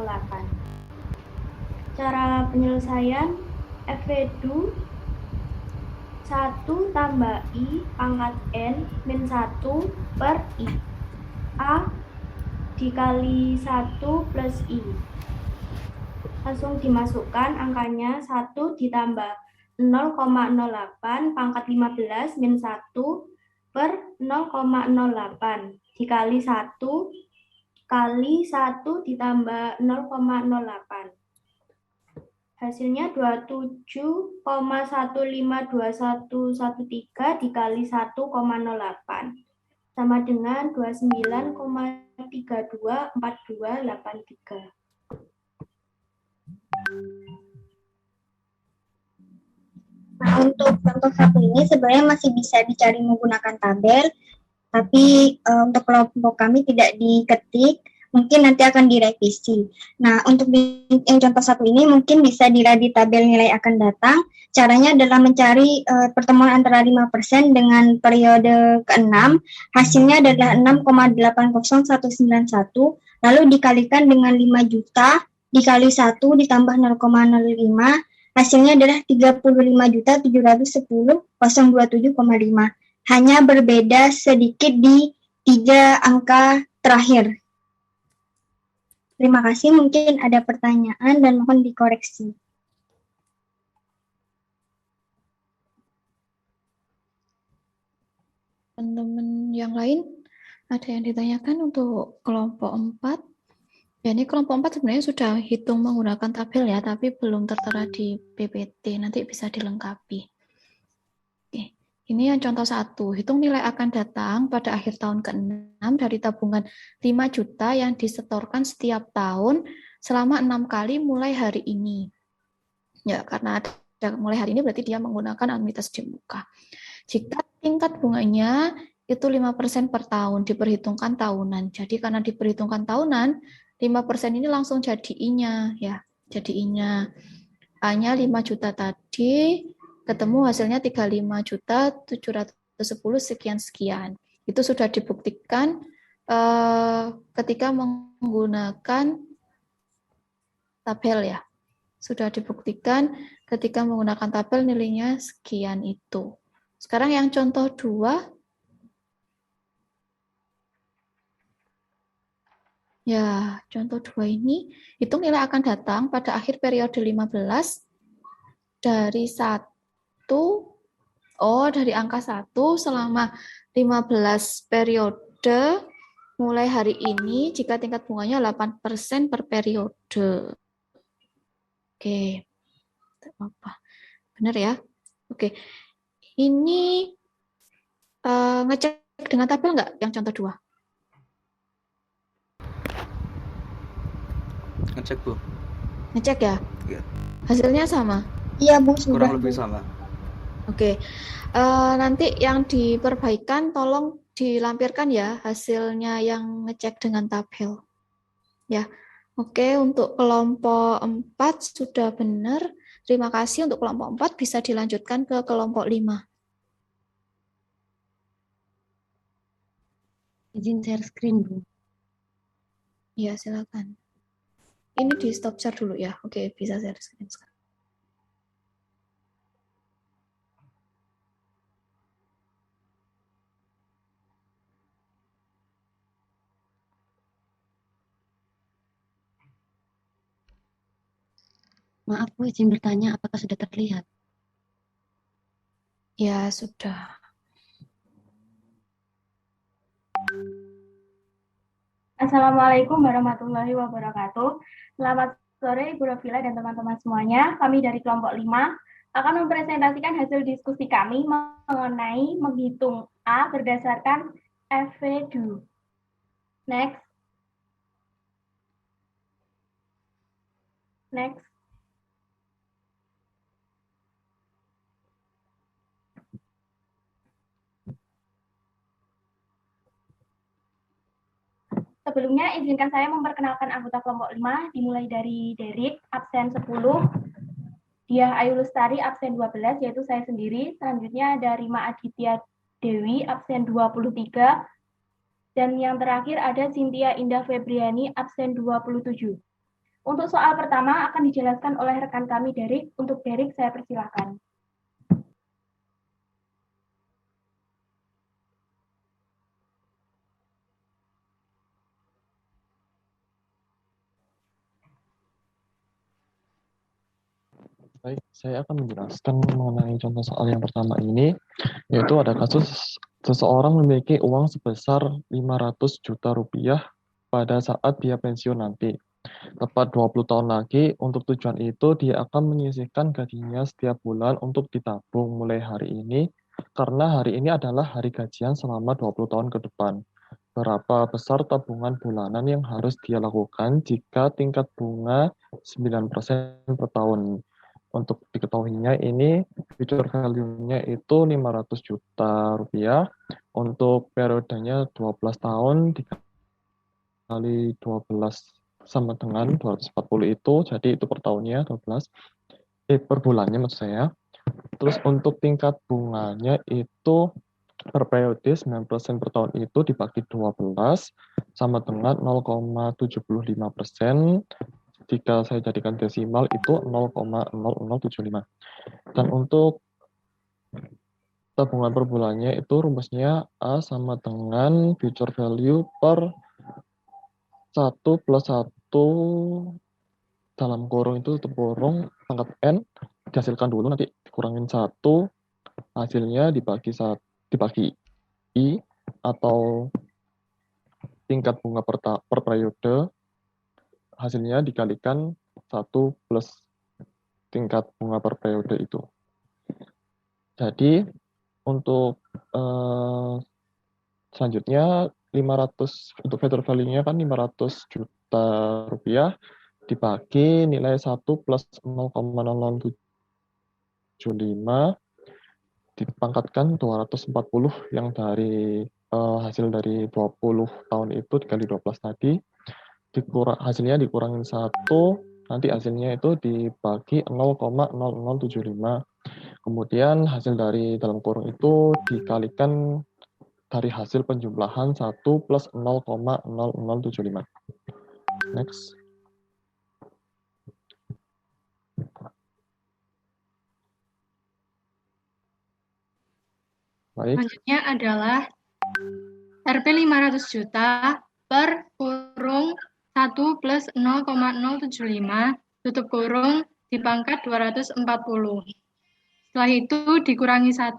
Cara penyelesaian FV2 1 tambah I pangkat N min 1 per I. A dikali 1 plus I. Langsung dimasukkan angkanya 1 ditambah 0,08 pangkat 15 min 1 per 0,08 dikali 1 kali 1 ditambah 0,08. Hasilnya 27,152113 dikali 1,08 sama dengan 29,324283. Nah, untuk contoh satu ini sebenarnya masih bisa dicari menggunakan tabel, tapi untuk kelompok kami tidak diketik, mungkin nanti akan direvisi. Nah, untuk yang contoh satu ini mungkin bisa dilihat di tabel nilai akan datang. Caranya adalah mencari pertemuan antara 5% dengan periode ke-6, hasilnya adalah 6,80191, lalu dikalikan dengan 5 juta, dikali 1 ditambah 0,05, hasilnya adalah 35.710.027,5. Hanya berbeda sedikit di 3 angka terakhir. Terima kasih, mungkin ada pertanyaan dan mohon dikoreksi. Teman-teman yang lain, ada yang ditanyakan untuk kelompok 4? Ya, ini kelompok 4 sebenarnya sudah hitung menggunakan tabel ya, tapi belum tertera di PPT, nanti bisa dilengkapi. Oke, ini yang contoh 1, hitung nilai akan datang pada akhir tahun ke-6 dari tabungan 5 juta yang disetorkan setiap tahun selama 6 kali mulai hari ini. Ya, karena ada mulai hari ini berarti dia menggunakan anuitas di muka. Jika tingkat bunganya itu 5% per tahun, diperhitungkan tahunan. Jadi karena diperhitungkan tahunan, 5% ini langsung jadi I-nya ya. Jadi I-nya. A-nya 5 juta tadi, ketemu hasilnya 35.710 sekian-sekian. Itu sudah dibuktikan ketika menggunakan tabel ya. Sudah dibuktikan ketika menggunakan tabel nilainya sekian itu. Sekarang yang contoh 2. Ya, contoh 2 ini, hitung nilai akan datang pada akhir periode 15 dari 1, dari angka 1 selama 15 periode mulai hari ini jika tingkat bunganya 8% per periode. Oke, apa? Benar ya? Oke, ini ngecek dengan tabel nggak yang contoh 2? Ngecek, Bu. Ngecek ya? Iya. Hasilnya sama? Iya, Bu, sudah. Kurang lebih sama. Oke. Nanti yang diperbaikan tolong dilampirkan ya hasilnya yang ngecek dengan tabel. Ya. Oke, untuk kelompok 4 sudah benar. Terima kasih. Untuk kelompok 4 bisa dilanjutkan ke kelompok 5. Izin share screen, Bu. Iya, silakan. Ini di stop share dulu ya. Oke, bisa share screen sekarang. Maaf, Bu, izin bertanya apakah sudah terlihat? Ya, sudah. Assalamualaikum warahmatullahi wabarakatuh. Selamat sore Ibu Rafila dan teman-teman semuanya. Kami dari kelompok 5 akan mempresentasikan hasil diskusi kami mengenai menghitung A berdasarkan FV2. Next. Next. Sebelumnya, izinkan saya memperkenalkan anggota kelompok 5, dimulai dari Derik, absen 10, Diah Ayu Lestari, absen 12, yaitu saya sendiri. Selanjutnya ada Rima Aditya Dewi, absen 23, dan yang terakhir ada Cynthia Indah Febriani, absen 27. Untuk soal pertama akan dijelaskan oleh rekan kami Derik. Untuk Derik, saya persilahkan. Baik, saya akan menjelaskan mengenai contoh soal yang pertama ini, yaitu ada kasus seseorang memiliki uang sebesar 500 juta rupiah pada saat dia pensiun nanti. Tepat 20 tahun lagi, untuk tujuan itu dia akan menyisihkan gajinya setiap bulan untuk ditabung mulai hari ini, karena hari ini adalah hari gajian selama 20 tahun ke depan. Berapa besar tabungan bulanan yang harus dia lakukan jika tingkat bunga 9% per tahun? Untuk diketahuinya ini future value-nya itu 500 juta rupiah. Untuk periodenya 12 tahun dikali 12 sama dengan 240 itu, jadi itu per tahunnya 12. Per bulannya maksud saya. Terus untuk tingkat bunganya itu per periode 9% per tahun itu dibagi 12 sama dengan 0,75%. Jika saya jadikan desimal itu 0,0075. Dan untuk tabungan per bulannya itu rumusnya A sama dengan future value per 1 plus 1 dalam kurung itu tutup kurung pangkat N, dihasilkan dulu, nanti dikurangin 1, hasilnya dibagi I, atau tingkat bunga per periode, hasilnya dikalikan 1 plus tingkat bunga per periode itu. Jadi untuk selanjutnya 500 untuk future value-nya kan 500 juta rupiah dibagi nilai 1 plus 0,0075 dipangkatkan 240 yang dari hasil dari 20 tahun itu dikali 12 tadi, hasilnya dikurangin 1, nanti hasilnya itu dibagi 0,0075. Kemudian hasil dari dalam kurung itu dikalikan dari hasil penjumlahan 1 plus 0,0075. Next. Baik. Selanjutnya adalah Rp 500 juta per kurung 1 plus 0,075 tutup kurung dipangkat 240. Setelah itu dikurangi 1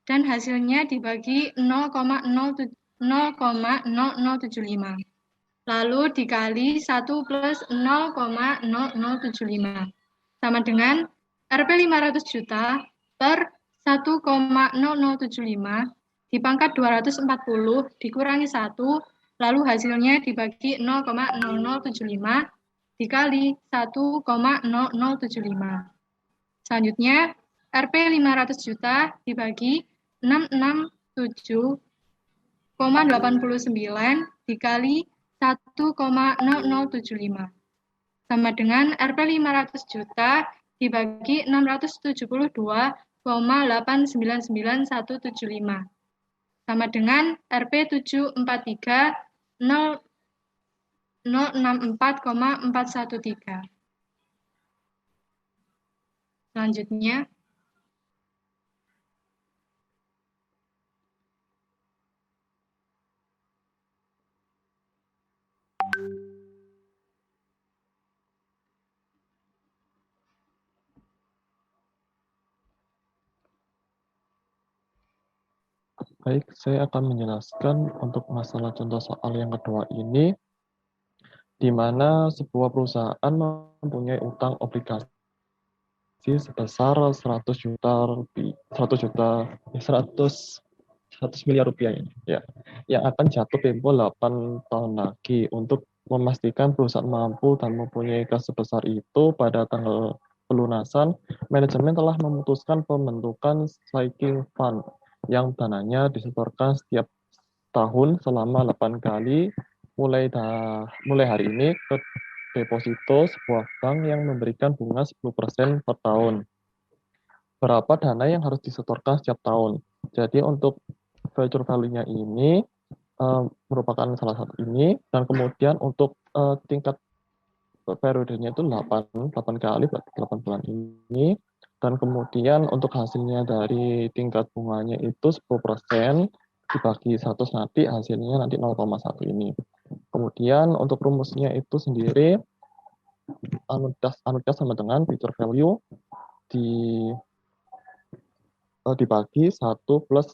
dan hasilnya dibagi 0,0075. Lalu dikali 1 plus 0,0075 sama dengan Rp 500 juta per 1,0075 dipangkat 240 dikurangi 1, lalu hasilnya dibagi 0,0075 dikali 1,0075. Selanjutnya, Rp 500 juta dibagi 667,89 dikali 1,0075. Sama dengan Rp 500 juta dibagi 672,899,175. Sama dengan Rp 743.064,413. Selanjutnya, baik, saya akan menjelaskan untuk masalah contoh soal yang kedua ini, di mana sebuah perusahaan mempunyai utang obligasi sebesar 100 miliar rupiah ini, ya, yang akan jatuh tempo 8 tahun lagi. Untuk memastikan perusahaan mampu dan mempunyai kas sebesar itu pada tanggal pelunasan, manajemen telah memutuskan pembentukan sinking fund yang dananya disetorkan setiap tahun selama 8 kali mulai hari ini ke deposito sebuah bank yang memberikan bunga 10% per tahun. Berapa dana yang harus disetorkan setiap tahun. Jadi untuk future value-nya ini merupakan salah satu ini, dan kemudian untuk tingkat periodenya itu 8 kali, berarti 8 bulan ini, dan kemudian untuk hasilnya dari tingkat bunganya itu 10%, dibagi 100 nanti hasilnya nanti 0,1 ini. Kemudian untuk rumusnya itu sendiri, anuitas sama dengan future value dibagi 1 plus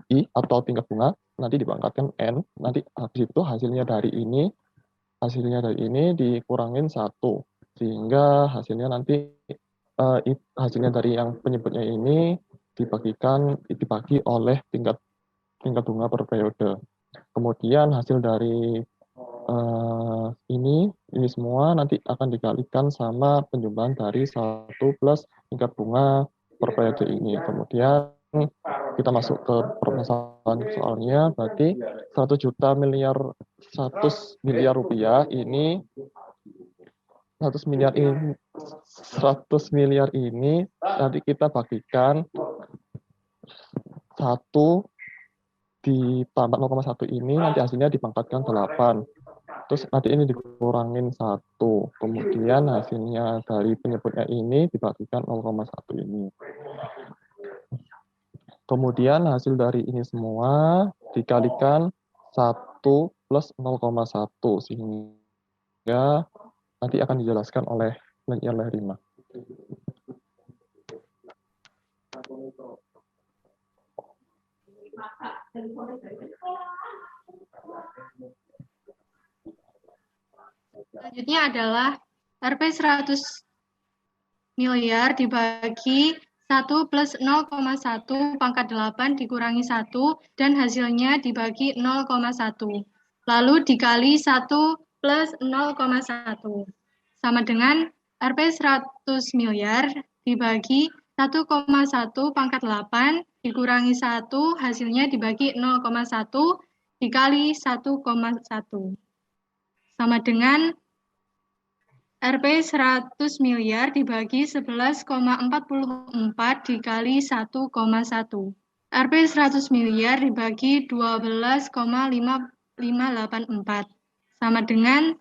I atau tingkat bunga, nanti dipangkatkan N, nanti habis itu hasilnya dari ini dikurangin 1, sehingga hasilnya nanti hasilnya dari yang penyebutnya ini dibagi oleh tingkat bunga per periode. Kemudian hasil dari ini semua nanti akan dikalikan sama penjumlahan dari 1 plus tingkat bunga per periode ini. Kemudian kita masuk ke permasalahan soalnya, berarti 100 miliar rupiah ini 100 miliar ini nanti kita bagikan 1 ditambah 0,1 ini nanti hasilnya dipangkatkan 8. Terus nanti ini dikurangin 1. Kemudian hasilnya dari penyebutnya ini dibagikan 0,1 ini. Kemudian hasil dari ini semua dikalikan 1 plus 0,1 sehingga nanti akan dijelaskan oleh Rima. Selanjutnya adalah Rp 100 miliar dibagi 1 plus 0,1 pangkat 8 dikurangi 1 dan hasilnya dibagi 0,1. Lalu dikali 1 plus 0,1. Sama dengan Rp 100 miliar dibagi 1,1 pangkat 8 dikurangi 1, hasilnya dibagi 0,1 dikali 1,1. Sama dengan Rp 100 miliar dibagi 11,44 dikali 1,1. Rp 100 miliar dibagi 12,5584. Sama dengan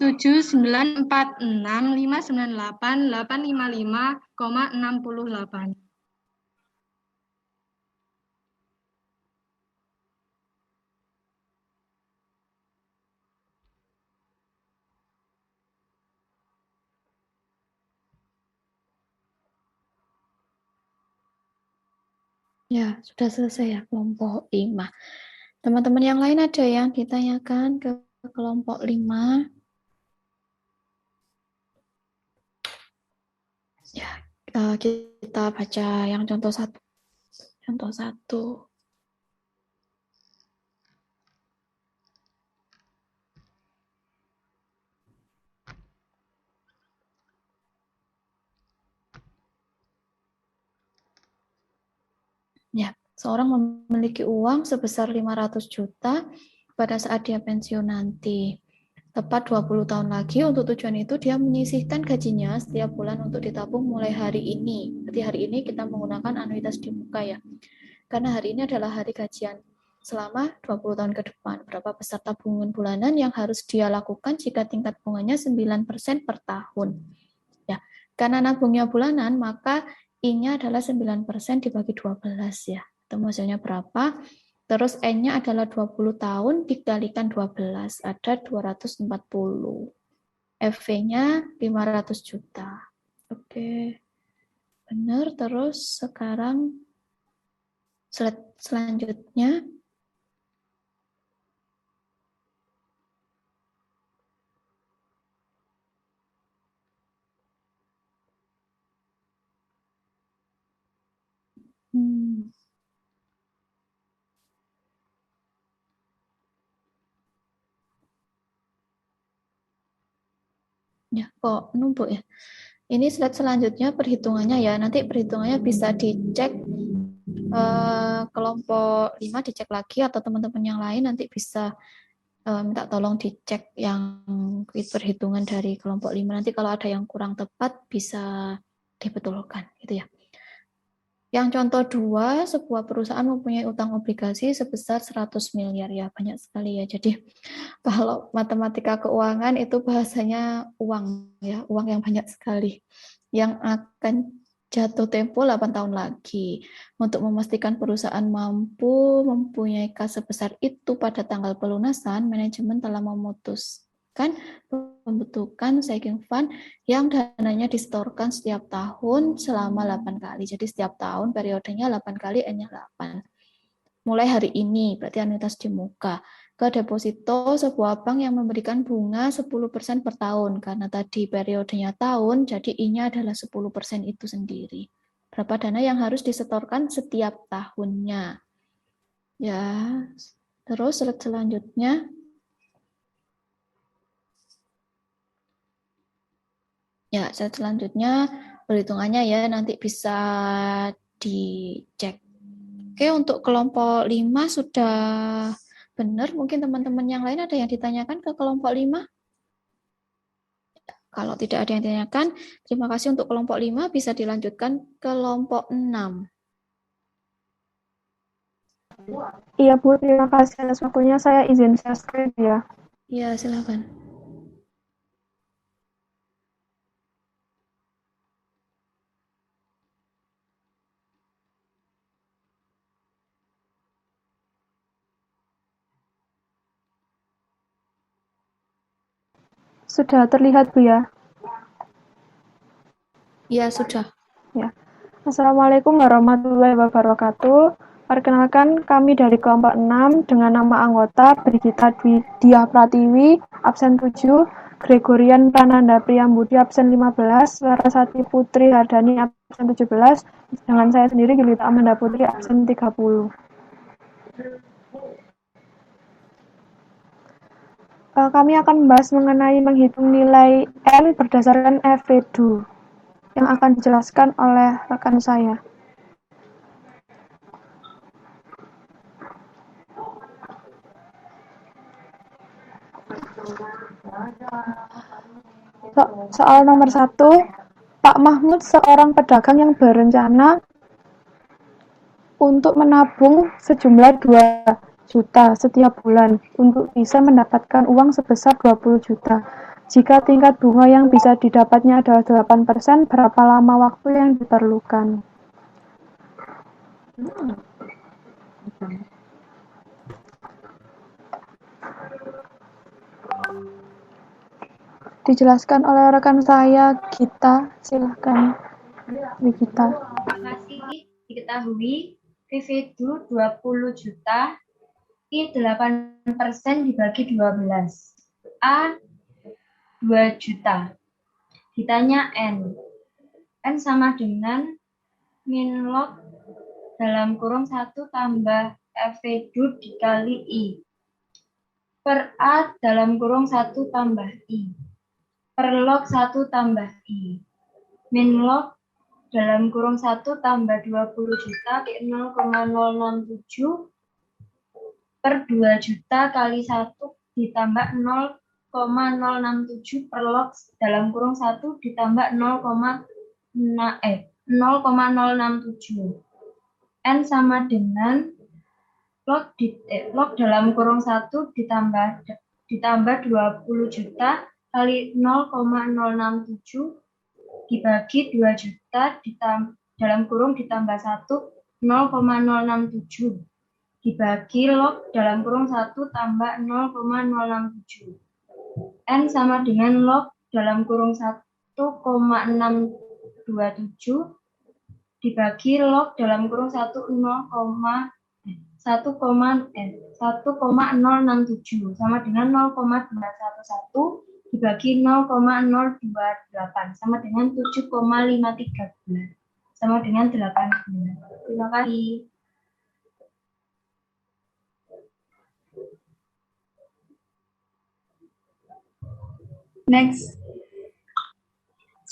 7946598,855,68. Ya, sudah selesai ya kelompok 5. Teman-teman yang lain ada yang ditanyakan ke kelompok 5? Ya, kita baca yang contoh 1. Contoh 1. Ya, seorang memiliki uang sebesar 500 juta pada saat dia pensiun nanti. Tepat 20 tahun lagi, untuk tujuan itu dia menyisihkan gajinya setiap bulan untuk ditabung mulai hari ini. Berarti hari ini kita menggunakan anuitas di muka ya. Karena hari ini adalah hari gajian selama 20 tahun ke depan. Berapa besar tabungan bulanan yang harus dia lakukan jika tingkat bunganya 9% per tahun. Ya, karena nabungnya bulanan, maka I-nya adalah 9% dibagi 12 ya. Ketemu hasilnya berapa? Terus N-nya adalah 20 tahun dikalikan 12, ada 240. FV-nya 500 juta. Oke. Benar, terus sekarang slide selanjutnya. Ya, kok numpuk ya. Ini slide selanjutnya perhitungannya ya. Nanti perhitungannya bisa dicek Kelompok 5 dicek lagi atau teman-teman yang lain nanti bisa minta tolong dicek yang perhitungan dari kelompok 5. Nanti kalau ada yang kurang tepat bisa dibetulkan gitu ya. Yang contoh 2, sebuah perusahaan mempunyai utang obligasi sebesar 100 miliar ya, banyak sekali ya. Jadi kalau matematika keuangan itu bahasanya uang ya, uang yang banyak sekali yang akan jatuh tempo 8 tahun lagi. Untuk memastikan perusahaan mampu mempunyai kas sebesar itu pada tanggal pelunasan, manajemen telah memutuskan pembentukan saving fund yang dananya disetorkan setiap tahun selama 8 kali. Jadi setiap tahun periodenya 8 kali, N-nya 8. Mulai hari ini, berarti anuitas di muka. Ke deposito sebuah bank yang memberikan bunga 10% per tahun. Karena tadi periodenya tahun, jadi I-nya adalah 10% itu sendiri. Berapa dana yang harus disetorkan setiap tahunnya. Ya, terus slide selanjutnya. Ya, slide selanjutnya perhitungannya ya nanti bisa dicek. Oke, untuk kelompok 5 sudah benar. Mungkin teman-teman yang lain ada yang ditanyakan ke kelompok 5? Kalau tidak ada yang ditanyakan, terima kasih untuk kelompok 5. Bisa dilanjutkan ke kelompok 6. Iya Bu, terima kasih atas waktunya. Saya izin share screen ya. Iya, silakan. Sudah terlihat Bu ya? Iya, sudah. Ya. Assalamualaikum warahmatullahi wabarakatuh. Perkenalkan, kami dari kelompok 6 dengan nama anggota Brigita Dia Pratiwi, absen 7, Gregorian Prananda Priyambudi, absen 15, Larasati Putri Hardani, absen 17, dengan saya sendiri, Julita Amanda Putri, absen 30. Kami akan membahas mengenai menghitung nilai N berdasarkan FV2 yang akan dijelaskan oleh rekan saya. Soal nomor 1, Pak Mahmud seorang pedagang yang berencana untuk menabung sejumlah 2 juta setiap bulan untuk bisa mendapatkan uang sebesar 20 juta. Jika tingkat bunga yang bisa didapatnya adalah 8%, berapa lama waktu yang diperlukan? Dijelaskan oleh rekan saya, Gita. Silakan, Gita. Terima kasih. Diketahui PV2 20 juta, I 8% dibagi 12. A 2 juta. Ditanya N. N sama dengan min log dalam kurung 1 tambah FV2 dikali I. Per A dalam kurung 1 tambah I. Per log 1 tambah I. Min log dalam kurung 1 tambah 20 juta ke 0,067 per 2 juta kali 1 ditambah 0,067 per log dalam kurung 1 ditambah 0,067. N sama dengan log dalam kurung 1 ditambah 20 juta kali 0,067 dibagi 2 juta dalam kurung ditambah 1 0,067 dibagi log dalam kurung 1 tambah 0,067. N sama dengan log dalam kurung 1,627 dibagi log dalam kurung 1,067 sama dengan 0,211 dibagi 0,028 sama dengan 7,53 bulan sama dengan 8 bulan. Terima kasih. Next.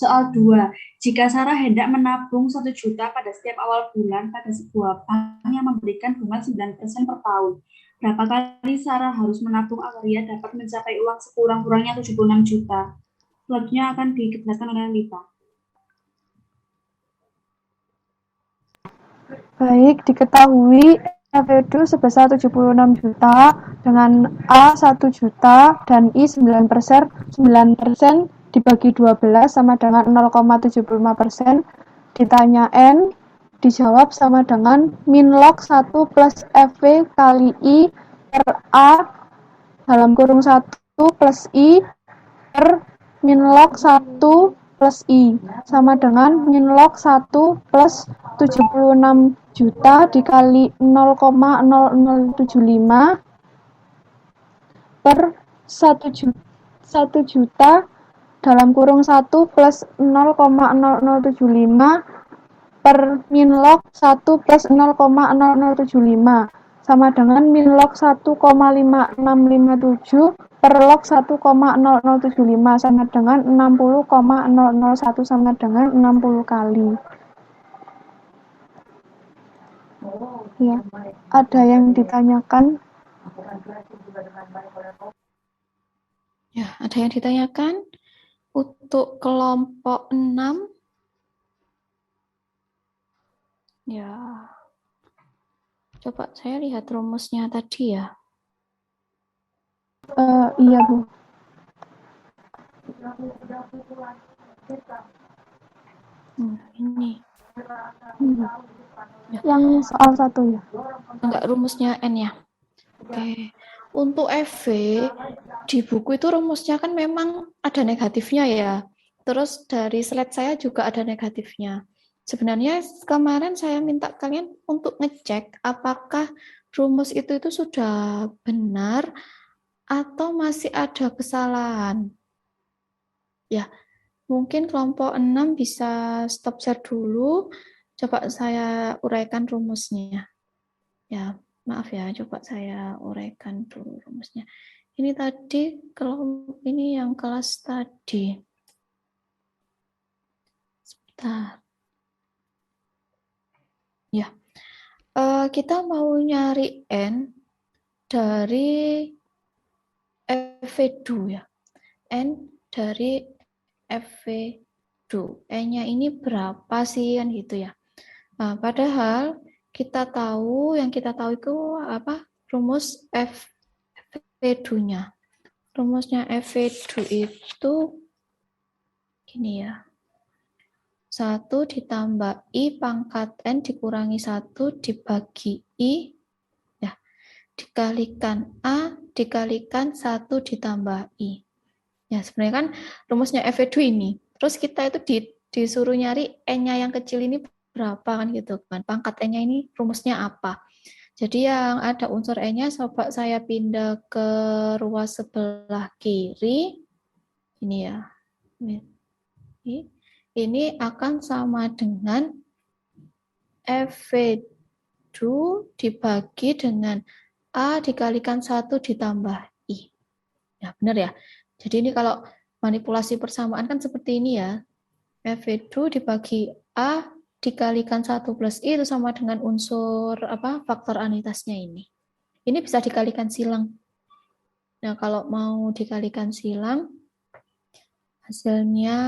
Soal 2. Jika Sarah hendak menabung 1 juta pada setiap awal bulan pada sebuah bank yang memberikan bunga 9% per tahun, berapa kali Sarah harus menabung agar ia dapat mencapai uang sekurang-kurangnya 76 juta? Selanjutnya akan dijelaskan oleh Lita. Baik, diketahui FED sebesar 76 juta dengan A 1 juta dan I 9%, 9% dibagi 12 sama dengan 0,75%, ditanya N, dijawab sama dengan min log 1 plus FV kali I per A dalam kurung 1 plus I per min log 1 plus I sama dengan min log 1 plus 76 juta dikali 0,0075 per 1 juta dalam kurung 1 plus 0,0075 per min log 1 plus 0,0075 sama dengan min log 1,5657 per log 1,0075 sama dengan 60,001 sama dengan 60 kali. Ya, ada yang ditanyakan? Ya, ada yang ditanyakan? Untuk kelompok 6, ya, coba saya lihat rumusnya tadi ya. Iya, Bu. Ini. Yang soal 1 ya? Enggak, rumusnya N ya. Oke. Untuk FV, di buku itu rumusnya kan memang ada negatifnya ya. Terus dari slide saya juga ada negatifnya. Sebenarnya kemarin saya minta kalian untuk ngecek apakah rumus itu sudah benar atau masih ada kesalahan. Ya, mungkin kelompok 6 bisa stop share dulu. Coba saya uraikan rumusnya. Ya, maaf ya, coba saya uraikan dulu rumusnya. Ini tadi, kalau ini yang kelas tadi. Sebentar. Ya, kita mau nyari N dari FV2 ya. N dari FV2. N-nya ini berapa sih kan gitu ya. Nah, padahal kita tahu, yang kita tahu itu apa? Rumus FV2-nya. Rumusnya FV2 itu gini ya. 1 ditambah I pangkat N dikurangi 1 dibagi I, ya, dikalikan A dikalikan 1 ditambah I. Ya, sebenarnya kan rumusnya FV2 ini. Terus kita itu disuruh nyari N-nya yang kecil ini berapa kan gitu kan. Pangkat N-nya ini rumusnya apa. Jadi yang ada unsur N-nya coba saya pindah ke ruas sebelah kiri. Ini ya. Ini akan sama dengan FV2 dibagi dengan A dikalikan 1 ditambah I. Ya, benar ya. Jadi ini kalau manipulasi persamaan kan seperti ini ya. FV2 dibagi A dikalikan 1 plus I itu sama dengan unsur apa? Faktor anitasnya ini. Ini bisa dikalikan silang. Nah, kalau mau dikalikan silang, hasilnya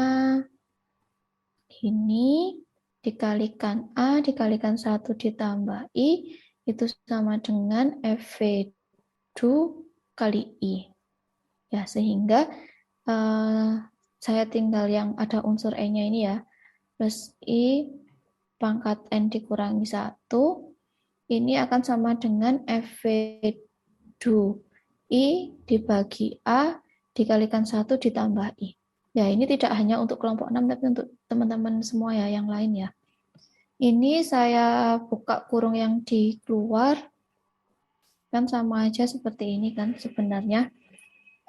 ini dikalikan A dikalikan 1 ditambah I itu sama dengan FV2 kali I. Ya, sehingga saya tinggal yang ada unsur E-nya ini ya. Plus I pangkat N dikurangi 1. Ini akan sama dengan FV2 I dibagi A dikalikan 1 ditambah I. Ya, ini tidak hanya untuk kelompok 6, tapi untuk teman-teman semua ya, yang lain ya. Ini saya buka kurung yang di keluar. Kan sama aja seperti ini kan sebenarnya.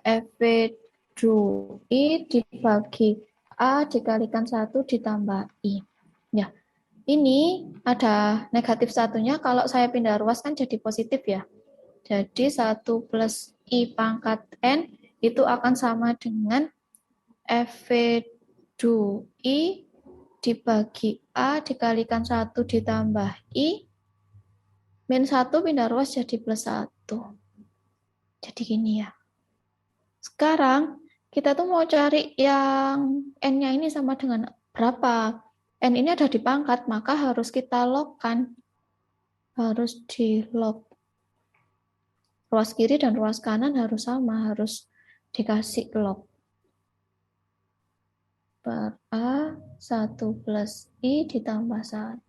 FV2I dibagi A dikalikan 1 ditambah I. Ya, ini ada negatif satunya. Kalau saya pindah ruas kan jadi positif ya. Jadi 1 plus I pangkat N itu akan sama dengan FV2 du I dibagi A dikalikan 1 ditambah I, min 1 pindah ruas jadi plus 1. Jadi gini ya. Sekarang kita tuh mau cari yang N-nya ini sama dengan berapa. N ini ada di pangkat, maka harus kita logkan. Harus di log. Ruas kiri dan ruas kanan harus sama, harus dikasih log. Per A 1 plus I ditambah 1.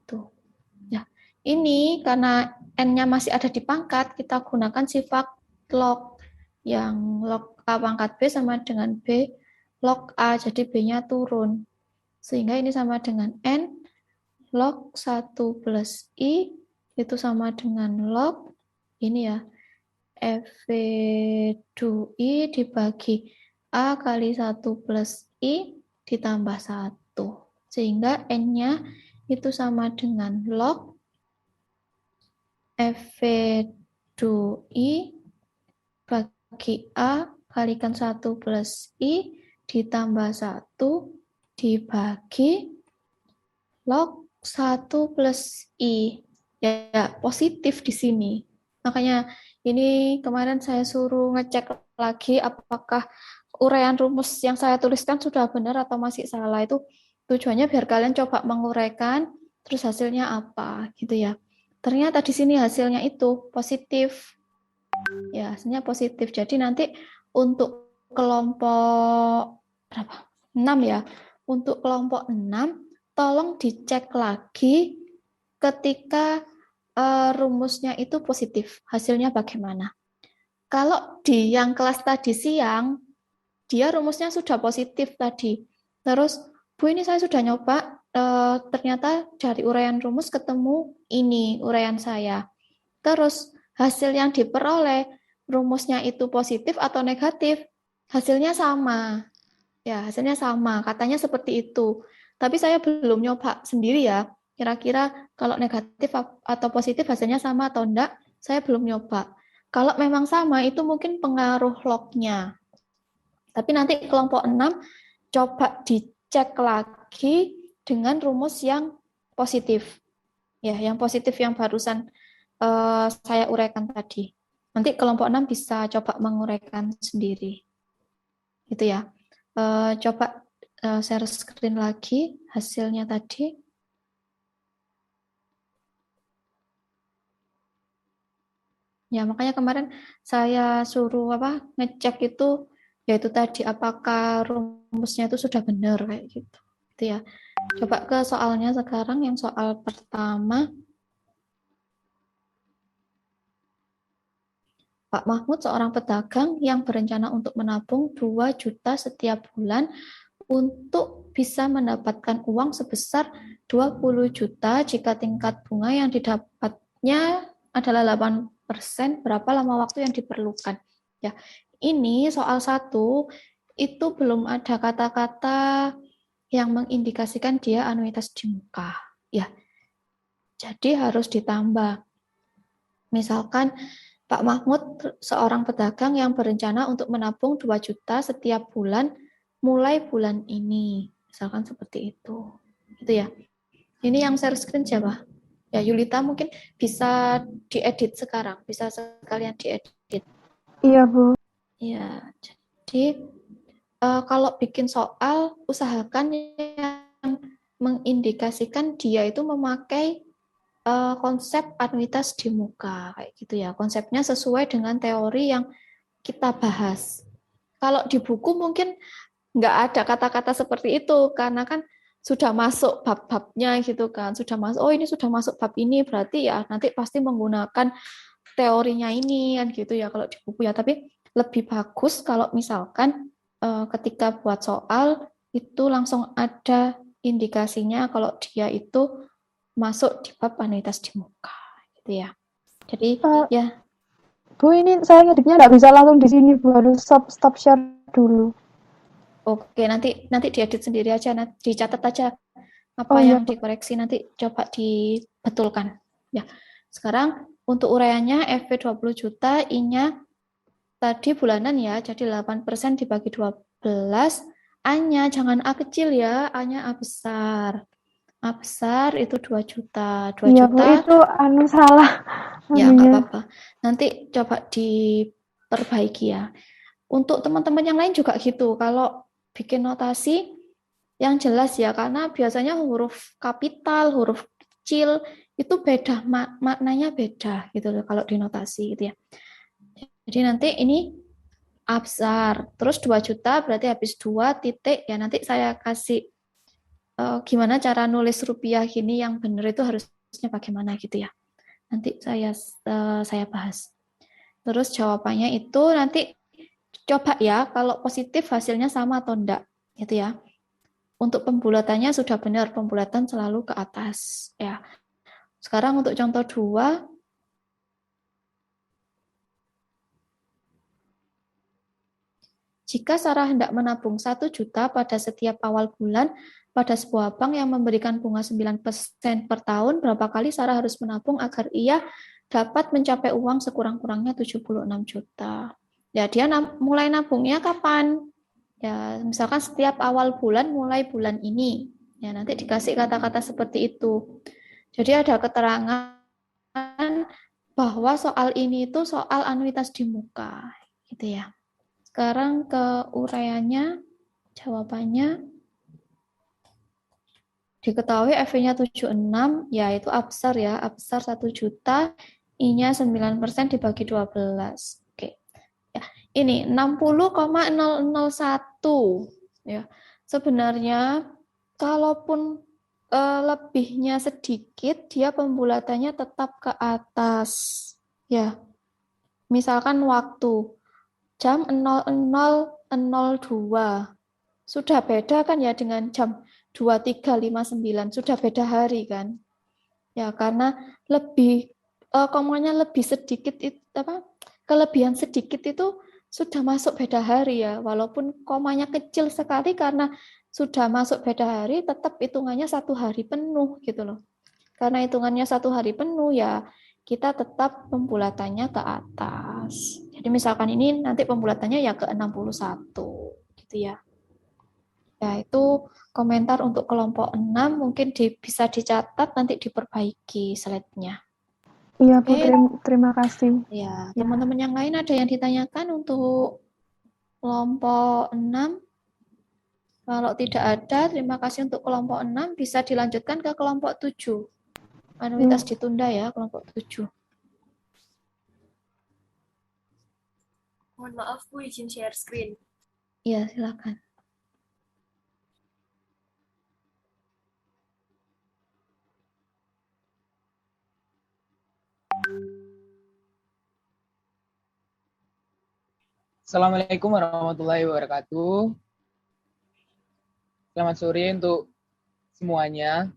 Ya, ini karena N-nya masih ada di pangkat, kita gunakan sifat log. Yang log A pangkat B sama dengan B log A, jadi B-nya turun. Sehingga ini sama dengan N log 1 plus I, itu sama dengan log, ini ya, FV I dibagi A kali 1 plus I ditambah 1. Sehingga N-nya itu sama dengan log FV I bagi A kalikan 1 plus I ditambah 1 dibagi log 1 plus I. Ya, positif di sini. Makanya ini kemarin saya suruh ngecek lagi apakah uraian rumus yang saya tuliskan sudah benar atau masih salah. Itu tujuannya biar kalian coba menguraikan terus hasilnya apa gitu ya. Ternyata di sini hasilnya itu positif. Ya, hasilnya positif. Jadi nanti untuk kelompok berapa? 6 ya. Untuk kelompok 6 tolong dicek lagi ketika rumusnya itu positif. Hasilnya bagaimana? Kalau di yang kelas tadi siang, dia rumusnya sudah positif tadi. Terus, Bu, ini saya sudah nyoba, ternyata dari uraian rumus ketemu ini uraian saya. Terus, hasil yang diperoleh, rumusnya itu positif atau negatif? Hasilnya sama. Ya, hasilnya sama. Katanya seperti itu. Tapi saya belum nyoba sendiri ya. Kira-kira kalau negatif atau positif hasilnya sama atau enggak, saya belum nyoba. Kalau memang sama, itu mungkin pengaruh lognya. Tapi nanti kelompok 6 coba dicek lagi dengan rumus yang positif. Ya, yang positif yang barusan saya uraikan tadi. Nanti kelompok 6 bisa coba menguraikan sendiri. Gitu ya. Coba share screen lagi hasilnya tadi. Ya, makanya kemarin saya suruh ngecek itu, yaitu tadi apakah rumusnya itu sudah benar kayak gitu. Gitu ya. Coba ke soalnya sekarang, yang soal pertama. Pak Mahmud seorang pedagang yang berencana untuk menabung 2 juta setiap bulan untuk bisa mendapatkan uang sebesar 20 juta jika tingkat bunga yang didapatnya adalah 8%, berapa lama waktu yang diperlukan. Ya, ini soal 1 itu belum ada kata-kata yang mengindikasikan dia anuitas di muka. Ya, jadi harus ditambah. Misalkan Pak Mahmud seorang pedagang yang berencana untuk menabung 2 juta setiap bulan mulai bulan ini. Misalkan seperti itu. Gitu ya. Ini yang share screen siapa? Ya, Yulita mungkin bisa diedit sekarang. Bisa sekalian diedit. Iya, Bu. Ya, jadi kalau bikin soal, usahakan yang mengindikasikan dia itu memakai konsep anuitas di muka kayak gitu ya. Konsepnya sesuai dengan teori yang kita bahas. Kalau di buku mungkin nggak ada kata-kata seperti itu karena kan sudah masuk bab-babnya gitu kan. Sudah masuk, oh ini sudah masuk bab ini, berarti ya nanti pasti menggunakan teorinya ini kan gitu ya kalau di buku ya. Tapi lebih bagus kalau misalkan ketika buat soal itu langsung ada indikasinya kalau dia itu masuk di bab anuitas di muka, gitu ya. Jadi ya. Bu, ini saya ngeditnya nggak bisa langsung di sini, Bu, harus stop share dulu. Oke, nanti diedit sendiri aja, dicatat aja apa yang dikoreksi, nanti coba dibetulkan. Ya. Sekarang untuk uraiannya FV 20 juta, I-nya tadi bulanan ya, jadi 8% dibagi 12 A-nya jangan A kecil ya, A-nya A besar. A besar itu 2 juta. 2 Iya, Bu, juta. itu salah. Ya, nggak anunya. apa-apa. Nanti coba diperbaiki ya. Untuk teman-teman yang lain juga gitu. Kalau bikin notasi yang jelas ya, karena biasanya huruf kapital, huruf kecil itu beda, maknanya beda gitu loh kalau di notasi gitu ya. Jadi nanti ini A besar, terus 2 juta berarti habis 2 titik ya, nanti saya kasih gimana cara nulis rupiah gini yang benar itu harusnya bagaimana gitu ya. Nanti saya bahas. Terus jawabannya itu nanti coba ya, kalau positif hasilnya sama atau enggak, gitu ya. Untuk pembulatannya sudah benar, pembulatan selalu ke atas, ya. Sekarang untuk contoh 2, jika Sarah hendak menabung 1 juta pada setiap awal bulan pada sebuah bank yang memberikan bunga 9% per tahun, berapa kali Sarah harus menabung agar ia dapat mencapai uang sekurang-kurangnya 76 juta. Ya, dia mulai nabungnya kapan? Ya, misalkan setiap awal bulan mulai bulan ini. Ya, nanti dikasih kata-kata seperti itu. Jadi ada keterangan bahwa soal ini itu soal anuitas di muka, gitu ya. Sekarang ke uraiannya, jawabannya diketahui FV-nya 76, yaitu A besar ya, A besar 1 juta, I-nya 9% dibagi 12. Oke. Ya, ini 60,001 ya. Sebenarnya kalaupun lebihnya sedikit, dia pembulatannya tetap ke atas. Ya. Misalkan waktu jam 00.02. Sudah beda kan ya dengan jam 23.59, sudah beda hari kan? Ya, karena lebih komanya lebih sedikit itu kelebihan sedikit itu sudah masuk beda hari ya, walaupun komanya kecil sekali karena sudah masuk beda hari, tetap hitungannya 1 hari penuh gitu loh. Karena hitungannya 1 hari penuh ya, kita tetap pembulatannya ke atas. Jadi misalkan ini nanti pembulatannya ya ke 61 gitu ya. Ya, itu komentar untuk kelompok 6, mungkin bisa dicatat, nanti diperbaiki slide-nya. Iya, Bu, terima kasih. Ya, teman-teman yang lain ada yang ditanyakan untuk kelompok 6? Kalau tidak ada, terima kasih untuk kelompok 6, bisa dilanjutkan ke kelompok 7. Anuitas ditunda ya, kelompok 7. Mohon maaf, Bu, izin share screen. Iya, silakan. Assalamualaikum warahmatullahi wabarakatuh. Selamat sore untuk semuanya.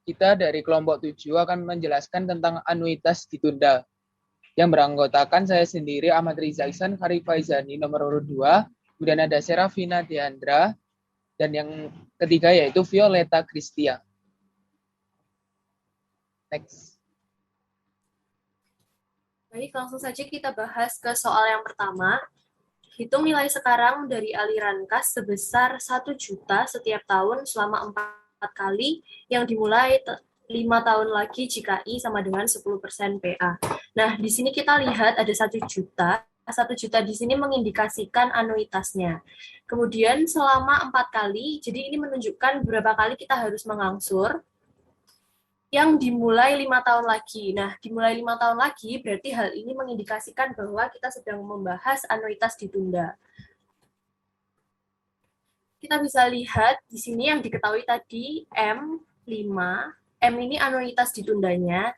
Kita dari kelompok 7 akan menjelaskan tentang anuitas ditunda. Yang beranggotakan saya sendiri, Ahmad Riza Ihsan Kharifaizani, nomor urut 2. Kemudian ada Serafina Diandra. Dan yang ketiga yaitu Violeta Kristia. Next. Baik, langsung saja kita bahas ke soal yang pertama. Hitung nilai sekarang dari aliran kas sebesar 1 juta setiap tahun selama 4 kali yang dimulai 5 tahun lagi jika I sama dengan 10% PA. Nah, di sini kita lihat ada 1 juta. 1 juta di sini mengindikasikan anuitasnya. Kemudian selama 4 kali, jadi ini menunjukkan berapa kali kita harus mengangsur yang dimulai 5 tahun lagi. Nah, dimulai 5 tahun lagi berarti hal ini mengindikasikan bahwa kita sedang membahas anuitas ditunda. Kita bisa lihat di sini yang diketahui tadi M5. M ini anuitas ditundanya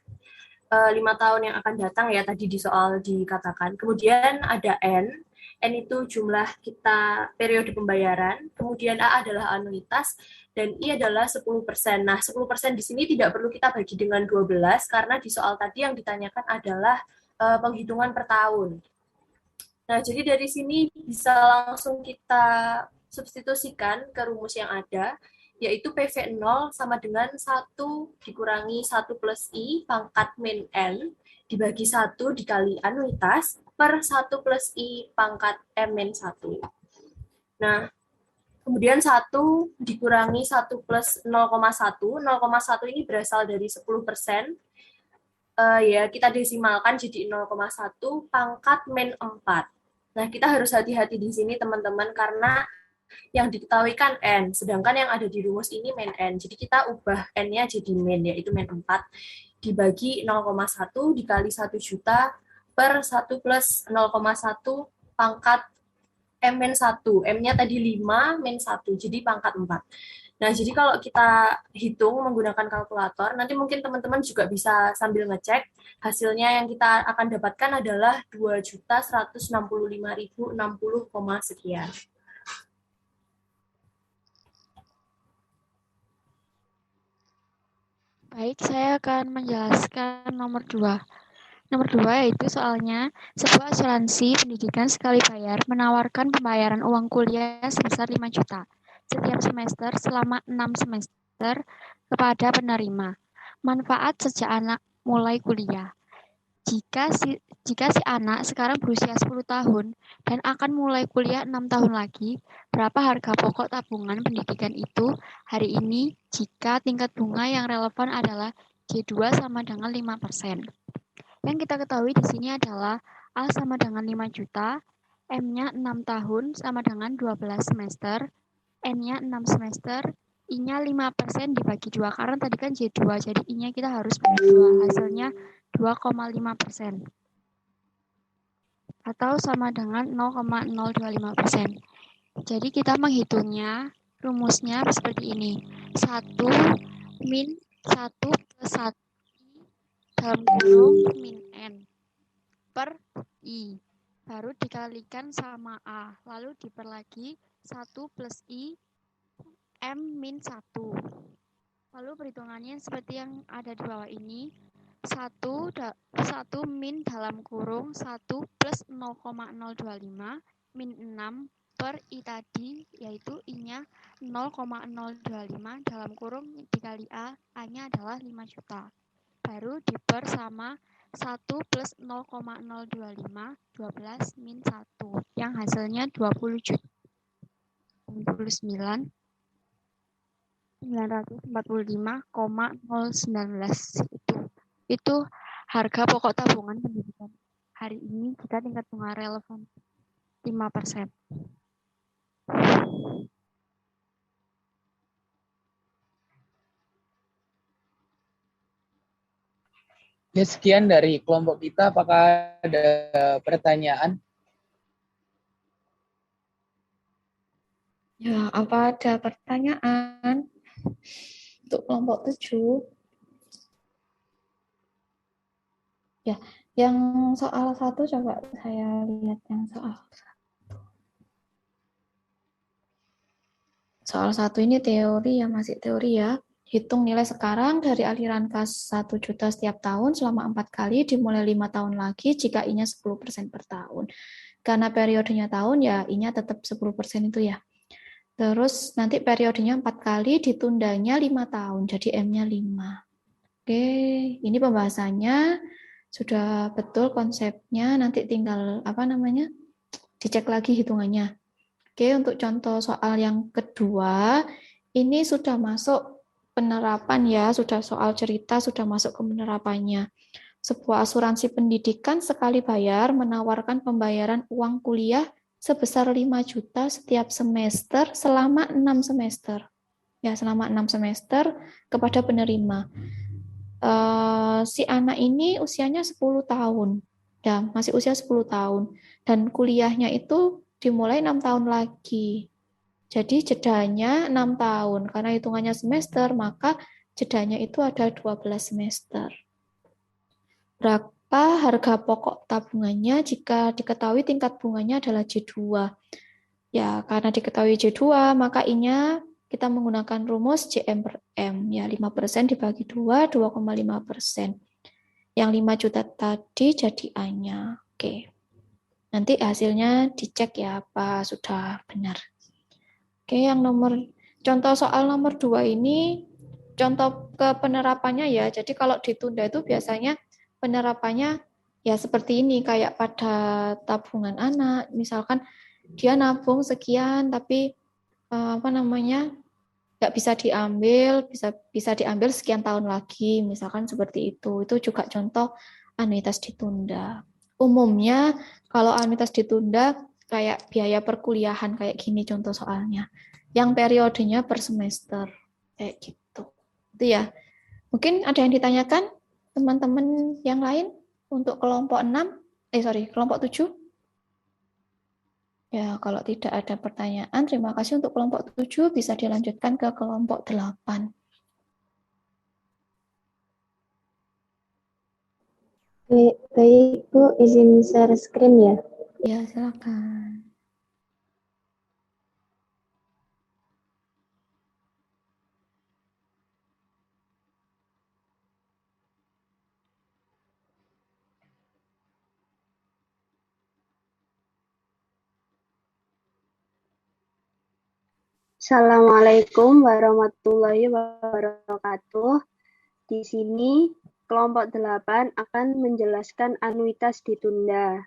5 tahun yang akan datang ya, tadi di soal dikatakan. Kemudian ada N. N itu jumlah kita periode pembayaran, kemudian A adalah anuitas, dan I adalah 10%. Nah, 10% di sini tidak perlu kita bagi dengan 12, karena di soal tadi yang ditanyakan adalah penghitungan per tahun. Nah, jadi dari sini bisa langsung kita substitusikan ke rumus yang ada, yaitu PV0 sama dengan 1 dikurangi 1 plus I pangkat min N, dibagi 1 dikali anuitas, per 1 plus I pangkat M-1. Nah, Kemudian 1 dikurangi 1 plus 0,1. 0,1 ini berasal dari 10%. Ya, kita desimalkan jadi 0,1 pangkat min 4. Nah, kita harus hati-hati di sini, teman-teman, karena yang diketahui kan N, sedangkan yang ada di rumus ini min N. Jadi kita ubah N-nya jadi min, yaitu min 4, dibagi 0,1 dikali 1 juta per 1 plus 0,1 pangkat M-1. M-nya tadi 5, min 1, jadi pangkat 4. Nah, jadi kalau kita hitung menggunakan kalkulator, nanti mungkin teman-teman juga bisa sambil ngecek, hasilnya yang kita akan dapatkan adalah 2.165.060, sekian. Baik, saya akan menjelaskan nomor 2. Nomor 2 yaitu soalnya, sebuah asuransi pendidikan sekali bayar menawarkan pembayaran uang kuliah sebesar 5 juta setiap semester selama 6 semester kepada penerima. Manfaat sejak anak mulai kuliah. Jika si anak sekarang berusia 10 tahun dan akan mulai kuliah 6 tahun lagi, berapa harga pokok tabungan pendidikan itu hari ini jika tingkat bunga yang relevan adalah J2 sama dengan 5%. Yang kita ketahui di sini adalah A sama dengan 5 juta, M-nya 6 tahun sama dengan 12 semester, N-nya 6 semester, I-nya 5% dibagi 2, karena tadi kan J2, jadi I-nya kita harus bagi 2, hasilnya 2,5%. Atau sama dengan 0,025%. Jadi kita menghitungnya, rumusnya seperti ini. 1 min 1 plus 1 dalam kurung min N per I. Baru dikalikan sama A. Lalu diper lagi 1 plus I M min 1. Lalu perhitungannya seperti yang ada di bawah ini. 1 min dalam kurung 1 plus 0,025 min 6 per I tadi, yaitu I-nya 0,025 dalam kurung dikali A, A-nya adalah 5 juta. Baru diper sama 1 plus 0,025, 12 min 1, yang hasilnya 20 juta. 945,019 itu harga pokok tabungan pendidikan hari ini jika tingkat bunga relevan 5%. Ya, sekian dari kelompok kita. Apakah ada pertanyaan? Ya, apa ada pertanyaan untuk kelompok 7? Ya, yang soal 1 coba saya lihat yang soal 1. Soal 1 ini teori ya, masih teori ya. Hitung nilai sekarang dari aliran kas 1 juta setiap tahun selama 4 kali dimulai 5 tahun lagi jika I-nya 10% per tahun. Karena periodenya tahun ya I-nya tetap 10% itu ya. Terus nanti periodenya 4 kali ditundanya 5 tahun, jadi M-nya 5. Oke, ini pembahasannya sudah betul konsepnya, nanti tinggal dicek lagi hitungannya. Oke, untuk contoh soal yang kedua, ini sudah masuk penerapan ya, sudah soal cerita, sudah masuk ke penerapannya. Sebuah asuransi pendidikan sekali bayar menawarkan pembayaran uang kuliah sebesar 5 juta setiap semester selama 6 semester. Ya, selama 6 semester kepada penerima. Si anak ini usianya 10 tahun. Ya, masih usia 10 tahun. Dan kuliahnya itu dimulai 6 tahun lagi. Jadi jedanya 6 tahun. Karena hitungannya semester, maka jedanya itu ada 12 semester. Berapa harga pokok tabungannya jika diketahui tingkat bunganya adalah J2? Ya, karena diketahui J2, maka I-nya kita menggunakan rumus JM per M. Ya, 5% dibagi 2, 2,5%. Yang 5 juta tadi jadi A-nya. Oke. Nanti hasilnya dicek ya, apa sudah benar. Oke, yang contoh soal nomor 2 ini, contoh ke penerapannya ya. Jadi kalau ditunda itu biasanya penerapannya ya seperti ini, kayak pada tabungan anak. Misalkan dia nabung sekian, tapi nggak bisa diambil, bisa diambil sekian tahun lagi, misalkan seperti itu. Itu juga contoh anuitas ditunda. Umumnya kalau anuitas ditunda kayak biaya perkuliahan kayak gini contoh soalnya, yang periodenya per semester kayak gitu. Itu ya. Mungkin ada yang ditanyakan teman-teman yang lain untuk kelompok 6, kelompok 7? Ya, kalau tidak ada pertanyaan, terima kasih untuk kelompok 7, bisa dilanjutkan ke kelompok 8. Baik, Bu, izin share screen ya. Ya, silakan. Assalamualaikum warahmatullahi wabarakatuh. Di sini kelompok 8 akan menjelaskan anuitas ditunda.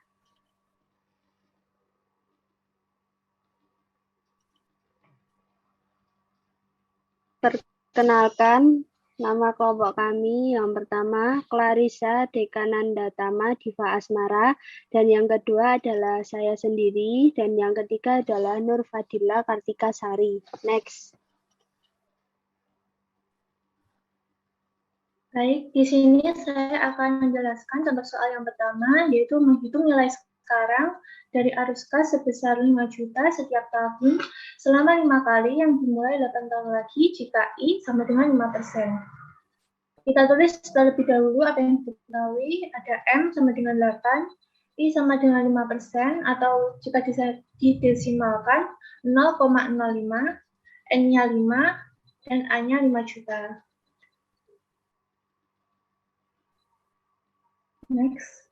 Perkenalkan, nama kelompok kami yang pertama Clarissa Dekanandatama Diva Asmara, dan yang kedua adalah saya sendiri, dan yang ketiga adalah Nur Fadila Kartika Sari. Next. Baik, di sini saya akan menjelaskan contoh soal yang pertama, yaitu menghitung nilai sekarang dari arus kas sebesar 5 juta setiap tahun selama 5 kali yang dimulai 8 tahun lagi jika I sama dengan 5%. Kita tulis terlebih dahulu apa yang diketahui, ada M sama dengan 8, I sama dengan 5%, atau jika didesimalkan 0,05, N-nya 5, dan A-nya 5 juta. Next.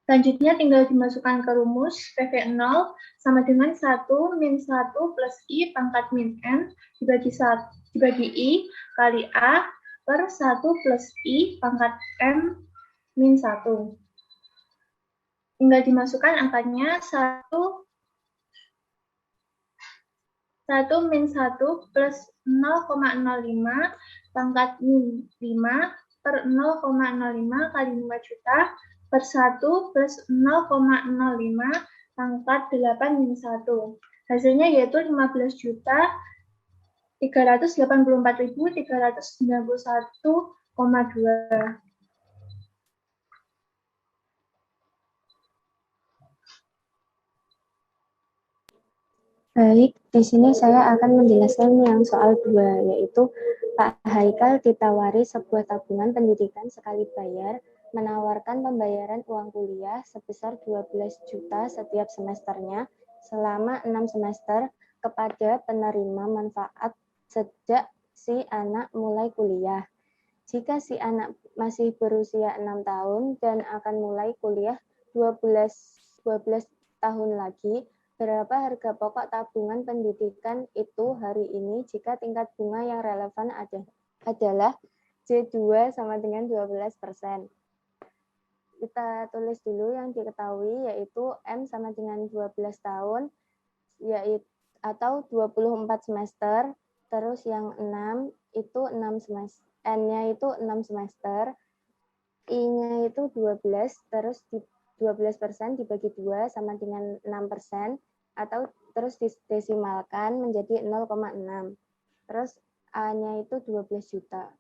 Selanjutnya tinggal dimasukkan ke rumus PV0 sama dengan 1 min 1 plus I pangkat min N dibagi I kali A per 1 plus I pangkat M min 1. Tinggal dimasukkan angkanya 1 min 1 plus 0,05 pangkat min 5 per 0,05 kali 5 juta per 1 plus 0,05 pangkat 8 min 1. Hasilnya yaitu 15.384.391,2. Baik, di sini saya akan menjelaskan yang soal 2, yaitu Pak Haikal ditawari sebuah tabungan pendidikan sekali bayar, menawarkan pembayaran uang kuliah sebesar 12 juta setiap semesternya selama 6 semester kepada penerima manfaat sejak si anak mulai kuliah. Jika si anak masih berusia 6 tahun dan akan mulai kuliah 12 tahun lagi, berapa harga pokok tabungan pendidikan itu hari ini jika tingkat bunga yang relevan adalah J2 sama dengan 12%. Kita tulis dulu yang diketahui, yaitu M sama dengan 12 tahun, yaitu atau 24 semester, terus yang 6 itu 6 semester, N-nya itu 6 semester, I-nya itu 12, terus 12% dibagi 2 sama dengan 6%, atau terus didesimalkan menjadi 0,6. Terus A-nya itu 12 juta.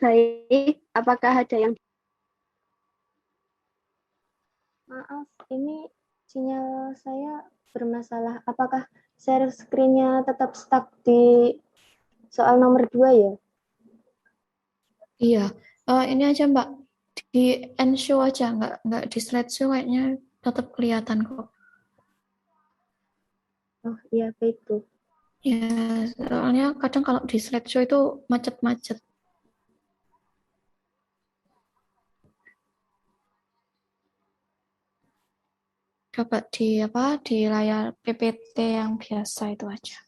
Baik, apakah ada yang... Maaf, ini sinyal saya bermasalah. Apakah share screen-nya tetap stuck di soal nomor 2 ya? Iya, ini aja Mbak, di end show aja, nggak di slide show kayaknya tetap kelihatan kok. Oh iya, baik Bu. Ya, soalnya kadang kalau di slideshow itu macet-macet. Coba di layar PPT yang biasa itu aja.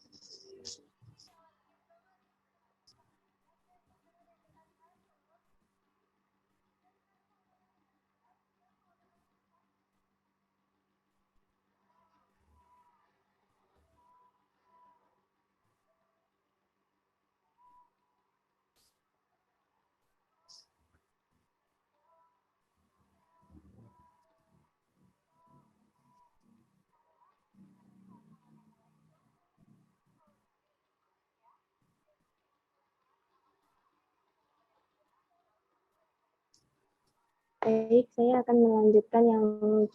Baik, saya akan melanjutkan yang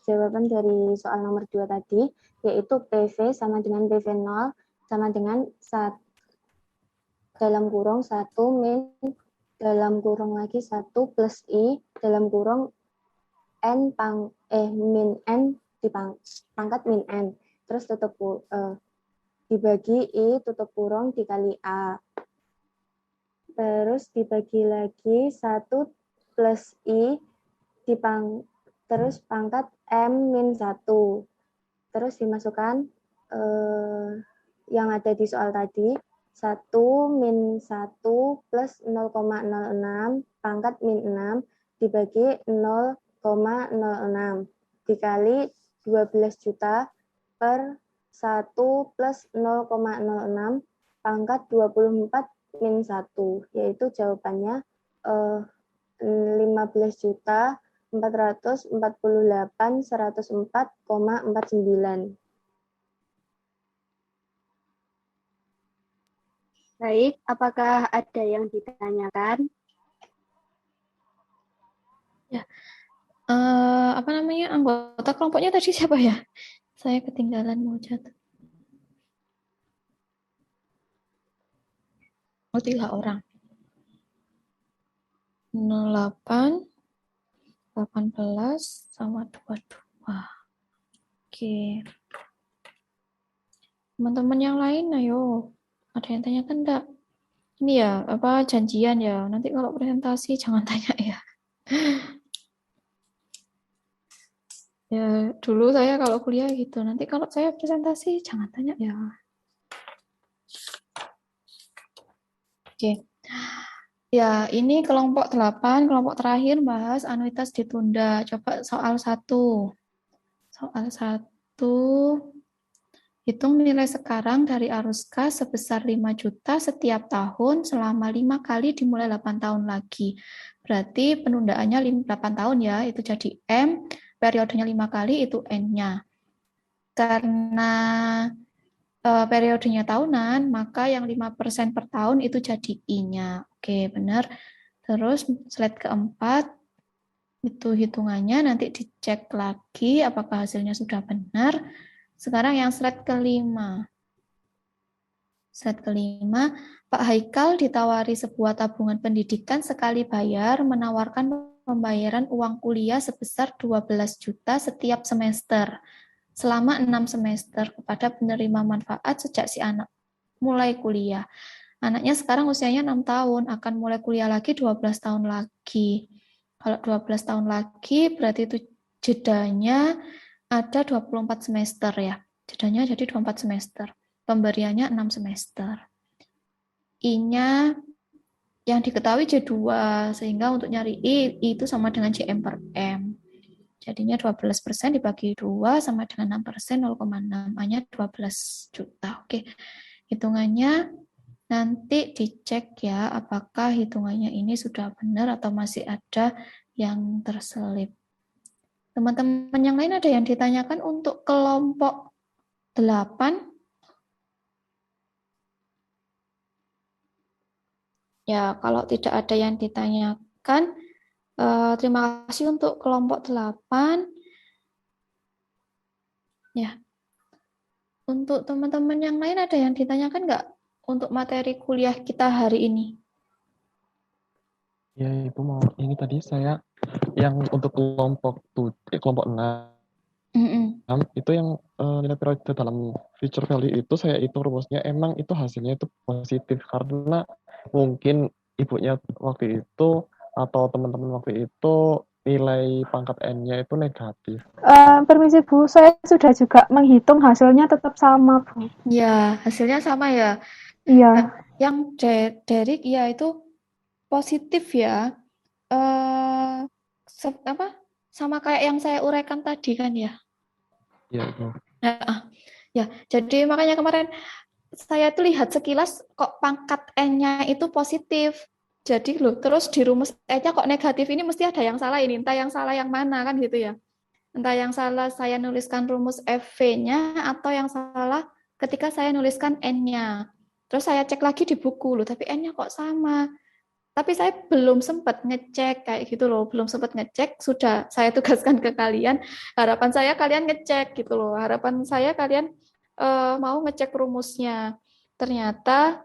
jawaban dari soal nomor 2 tadi, yaitu PV sama dengan PV0 sama dengan dalam kurung 1 min dalam kurung lagi 1 plus I dalam kurung N min N pangkat min N. Terus dibagi I tutup kurung dikali A. Terus dibagi lagi 1 plus I terus pangkat M-1. Terus dimasukkan yang ada di soal tadi, 1 min 1 plus 0,06 pangkat min 6 dibagi 0,06 dikali 12 juta per 1 plus 0,06 pangkat 24 min 1, yaitu jawabannya 15.448.104,49. Baik, apakah ada yang ditanyakan? Ya, apa namanya anggota kelompoknya tadi siapa ya? Saya ketinggalan mau catat. Oh, 3 orang. 08, 18, sama 22. Oke. Teman-teman yang lain, ayo. Ada yang tanyakan enggak? Ini ya, apa janjian ya. Nanti kalau presentasi jangan tanya ya. Ya, dulu saya kalau kuliah gitu. Nanti kalau saya presentasi jangan tanya ya. Oke. Ya, ini kelompok 8, kelompok terakhir bahas anuitas ditunda. Coba soal 1. Soal 1. Hitung nilai sekarang dari arus kas sebesar 5 juta setiap tahun selama 5 kali dimulai 8 tahun lagi. Berarti penundaannya 8 tahun ya, itu jadi M, periodenya 5 kali itu N-nya. Karena periodenya tahunan, maka yang 5% per tahun itu jadi I-nya. Oke, benar. Terus slide keempat, itu hitungannya nanti dicek lagi apakah hasilnya sudah benar. Sekarang yang slide kelima. Slide kelima, Pak Haikal ditawari sebuah tabungan pendidikan sekali bayar menawarkan pembayaran uang kuliah sebesar 12 juta setiap semester selama 6 semester kepada penerima manfaat sejak si anak mulai kuliah. Anaknya sekarang usianya 6 tahun, akan mulai kuliah lagi 12 tahun lagi. Kalau 12 tahun lagi berarti itu jedanya ada 24 semester ya. Jedanya jadi 24 semester. Pemberiannya 6 semester. I-nya yang diketahui J2, sehingga untuk nyari I itu sama dengan JM per M. Jadinya 12% dibagi 2 sama dengan 6%, 0,6. A-nya 12 juta. Oke. Hitungannya nanti dicek ya, apakah hitungannya ini sudah benar atau masih ada yang terselip. Teman-teman yang lain ada yang ditanyakan untuk kelompok 8? Ya, kalau tidak ada yang ditanyakan, terima kasih untuk kelompok 8. Ya. Untuk teman-teman yang lain ada yang ditanyakan nggak untuk materi kuliah kita hari ini? Ya, Ibu mau ini tadi saya yang untuk kelompok 6. itu yang nilai periode dalam future value itu saya hitung rumusnya, emang itu hasilnya itu positif karena mungkin ibunya waktu itu atau teman-teman waktu itu nilai pangkat N-nya itu negatif. Permisi Bu, saya sudah juga menghitung hasilnya tetap sama Bu. Ya, hasilnya sama ya. Iya. Nah, yang Derek ya itu positif ya. Sama kayak yang saya uraikan tadi kan ya. Iya, Bu. Ya, jadi makanya kemarin saya tuh lihat sekilas kok pangkat N-nya itu positif. Jadi loh, terus di rumus E-nya kok negatif, ini mesti ada yang salah ini, entah yang salah yang mana kan gitu ya. Entah yang salah saya nuliskan rumus FV-nya atau yang salah ketika saya nuliskan N-nya. Terus saya cek lagi di buku loh, tapi N-nya kok sama. Tapi saya belum sempat ngecek kayak gitu loh, belum sempat ngecek, sudah saya tugaskan ke kalian. Harapan saya kalian ngecek gitu loh. Harapan saya kalian mau ngecek rumusnya. Ternyata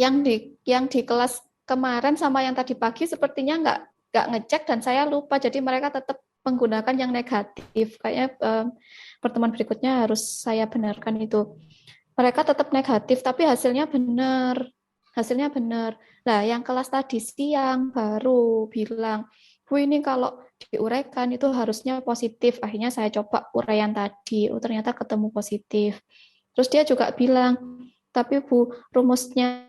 yang di kelas kemarin sama yang tadi pagi sepertinya nggak ngecek dan saya lupa. Jadi mereka tetap menggunakan yang negatif. Kayaknya pertemuan berikutnya harus saya benarkan itu. Mereka tetap negatif, tapi hasilnya benar. Hasilnya benar. Nah, yang kelas tadi siang baru bilang, Bu ini kalau diuraikan itu harusnya positif. Akhirnya saya coba uraian tadi. Oh, ternyata ketemu positif. Terus dia juga bilang, tapi Bu, rumusnya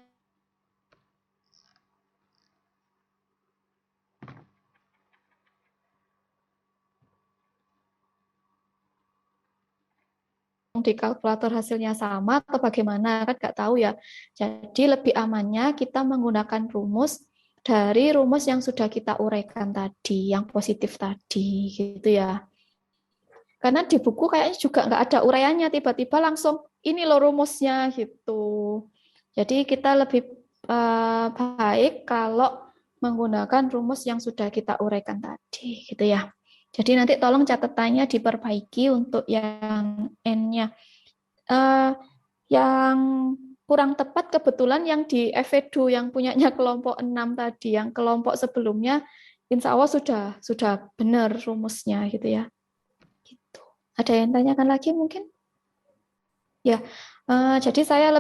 di kalkulator hasilnya sama atau bagaimana kan nggak tahu ya. Jadi lebih amannya kita menggunakan rumus dari rumus yang sudah kita uraikan tadi, yang positif tadi gitu ya. Karena di buku kayaknya juga nggak ada uraiannya, tiba-tiba langsung ini loh rumusnya gitu. Jadi kita lebih baik kalau menggunakan rumus yang sudah kita uraikan tadi gitu ya. Jadi nanti tolong catatannya diperbaiki untuk yang N-nya. Yang kurang tepat kebetulan yang di FEDU yang punyanya kelompok 6 tadi, yang kelompok sebelumnya insya Allah sudah benar rumusnya gitu ya. Gitu. Ada yang tanyakan lagi mungkin? Ya, jadi saya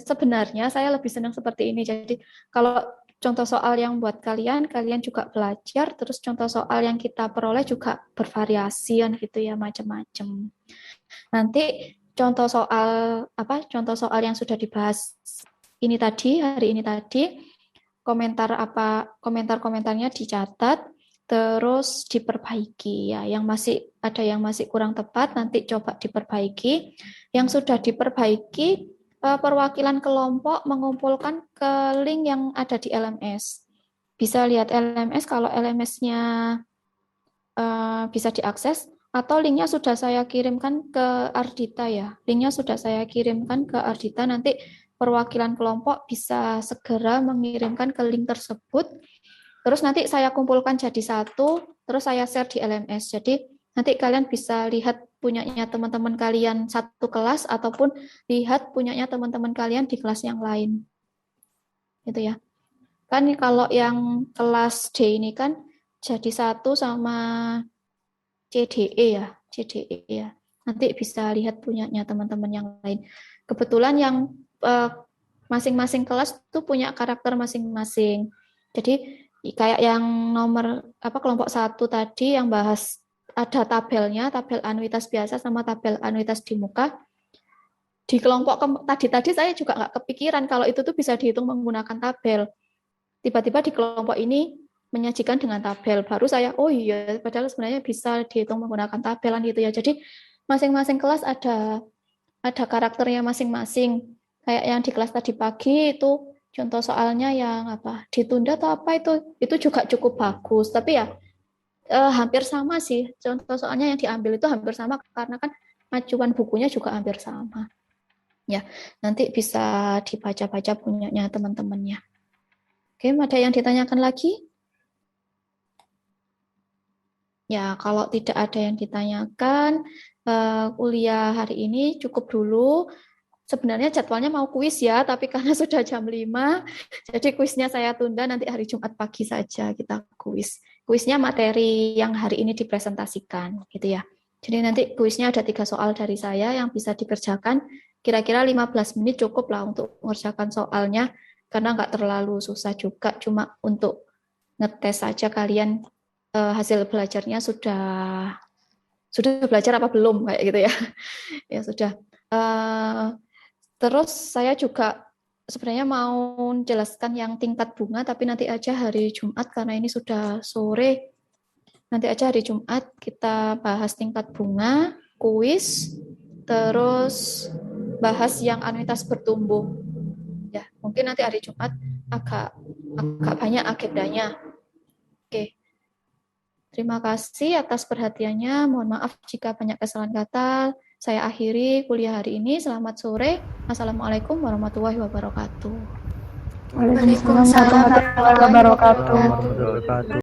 sebenarnya saya lebih senang seperti ini. Jadi kalau contoh soal yang buat kalian juga belajar, terus contoh soal yang kita peroleh juga bervariasi kan gitu ya, macam-macam. Nanti contoh soal yang sudah dibahas hari ini tadi, komentarnya dicatat, terus diperbaiki ya. Ada yang masih kurang tepat nanti coba diperbaiki. Yang sudah diperbaiki perwakilan kelompok mengumpulkan ke link yang ada di LMS. Bisa lihat LMS kalau LMS-nya bisa diakses, atau linknya sudah saya kirimkan ke Ardita ya. Linknya sudah saya kirimkan ke Ardita, nanti perwakilan kelompok bisa segera mengirimkan ke link tersebut. Terus nanti saya kumpulkan jadi satu, terus saya share di LMS. Jadi nanti kalian bisa lihat punyanya teman-teman kalian satu kelas ataupun lihat punyanya teman-teman kalian di kelas yang lain. Gitu ya. Kan kalau yang kelas D ini kan jadi satu sama CDE ya. Nanti bisa lihat punyanya teman-teman yang lain. Kebetulan yang masing-masing kelas tuh punya karakter masing-masing. Jadi kayak yang kelompok 1 tadi yang bahas ada tabelnya, tabel anuitas biasa sama tabel anuitas di muka. Di kelompok tadi saya juga nggak kepikiran kalau itu tuh bisa dihitung menggunakan tabel. Tiba-tiba di kelompok ini menyajikan dengan tabel. Baru saya, oh iya, padahal sebenarnya bisa dihitung menggunakan tabelan gitu ya. Jadi masing-masing kelas ada karakternya masing-masing. Kayak yang di kelas tadi pagi itu contoh soalnya yang ditunda atau apa itu juga cukup bagus. Tapi ya hampir sama sih. Contoh soalnya yang diambil itu hampir sama karena kan acuan bukunya juga hampir sama. Ya, nanti bisa dibaca-baca punyanya teman-temannya. Oke, ada yang ditanyakan lagi? Ya, kalau tidak ada yang ditanyakan, kuliah hari ini cukup dulu. Sebenarnya jadwalnya mau kuis ya, tapi karena sudah jam 5, jadi kuisnya saya tunda, nanti hari Jumat pagi saja kita kuis. Kuisnya materi yang hari ini dipresentasikan, gitu ya. Jadi nanti kuisnya ada 3 soal dari saya yang bisa dikerjakan. Kira-kira 15 menit cukup lah untuk mengerjakan soalnya, karena nggak terlalu susah juga, cuma untuk ngetes saja kalian hasil belajarnya sudah belajar apa belum, kayak gitu ya. Ya sudah. Terus saya juga sebenarnya mau jelaskan yang tingkat bunga, tapi nanti aja hari Jumat karena ini sudah sore. Nanti aja hari Jumat kita bahas tingkat bunga, kuis, terus bahas yang anuitas bertumbuh. Ya, mungkin nanti hari Jumat agak banyak agendanya. Oke. Terima kasih atas perhatiannya. Mohon maaf jika banyak kesalahan kata. Saya akhiri kuliah hari ini. Selamat sore. Assalamualaikum warahmatullahi wabarakatuh. Waalaikumsalam warahmatullahi wabarakatuh.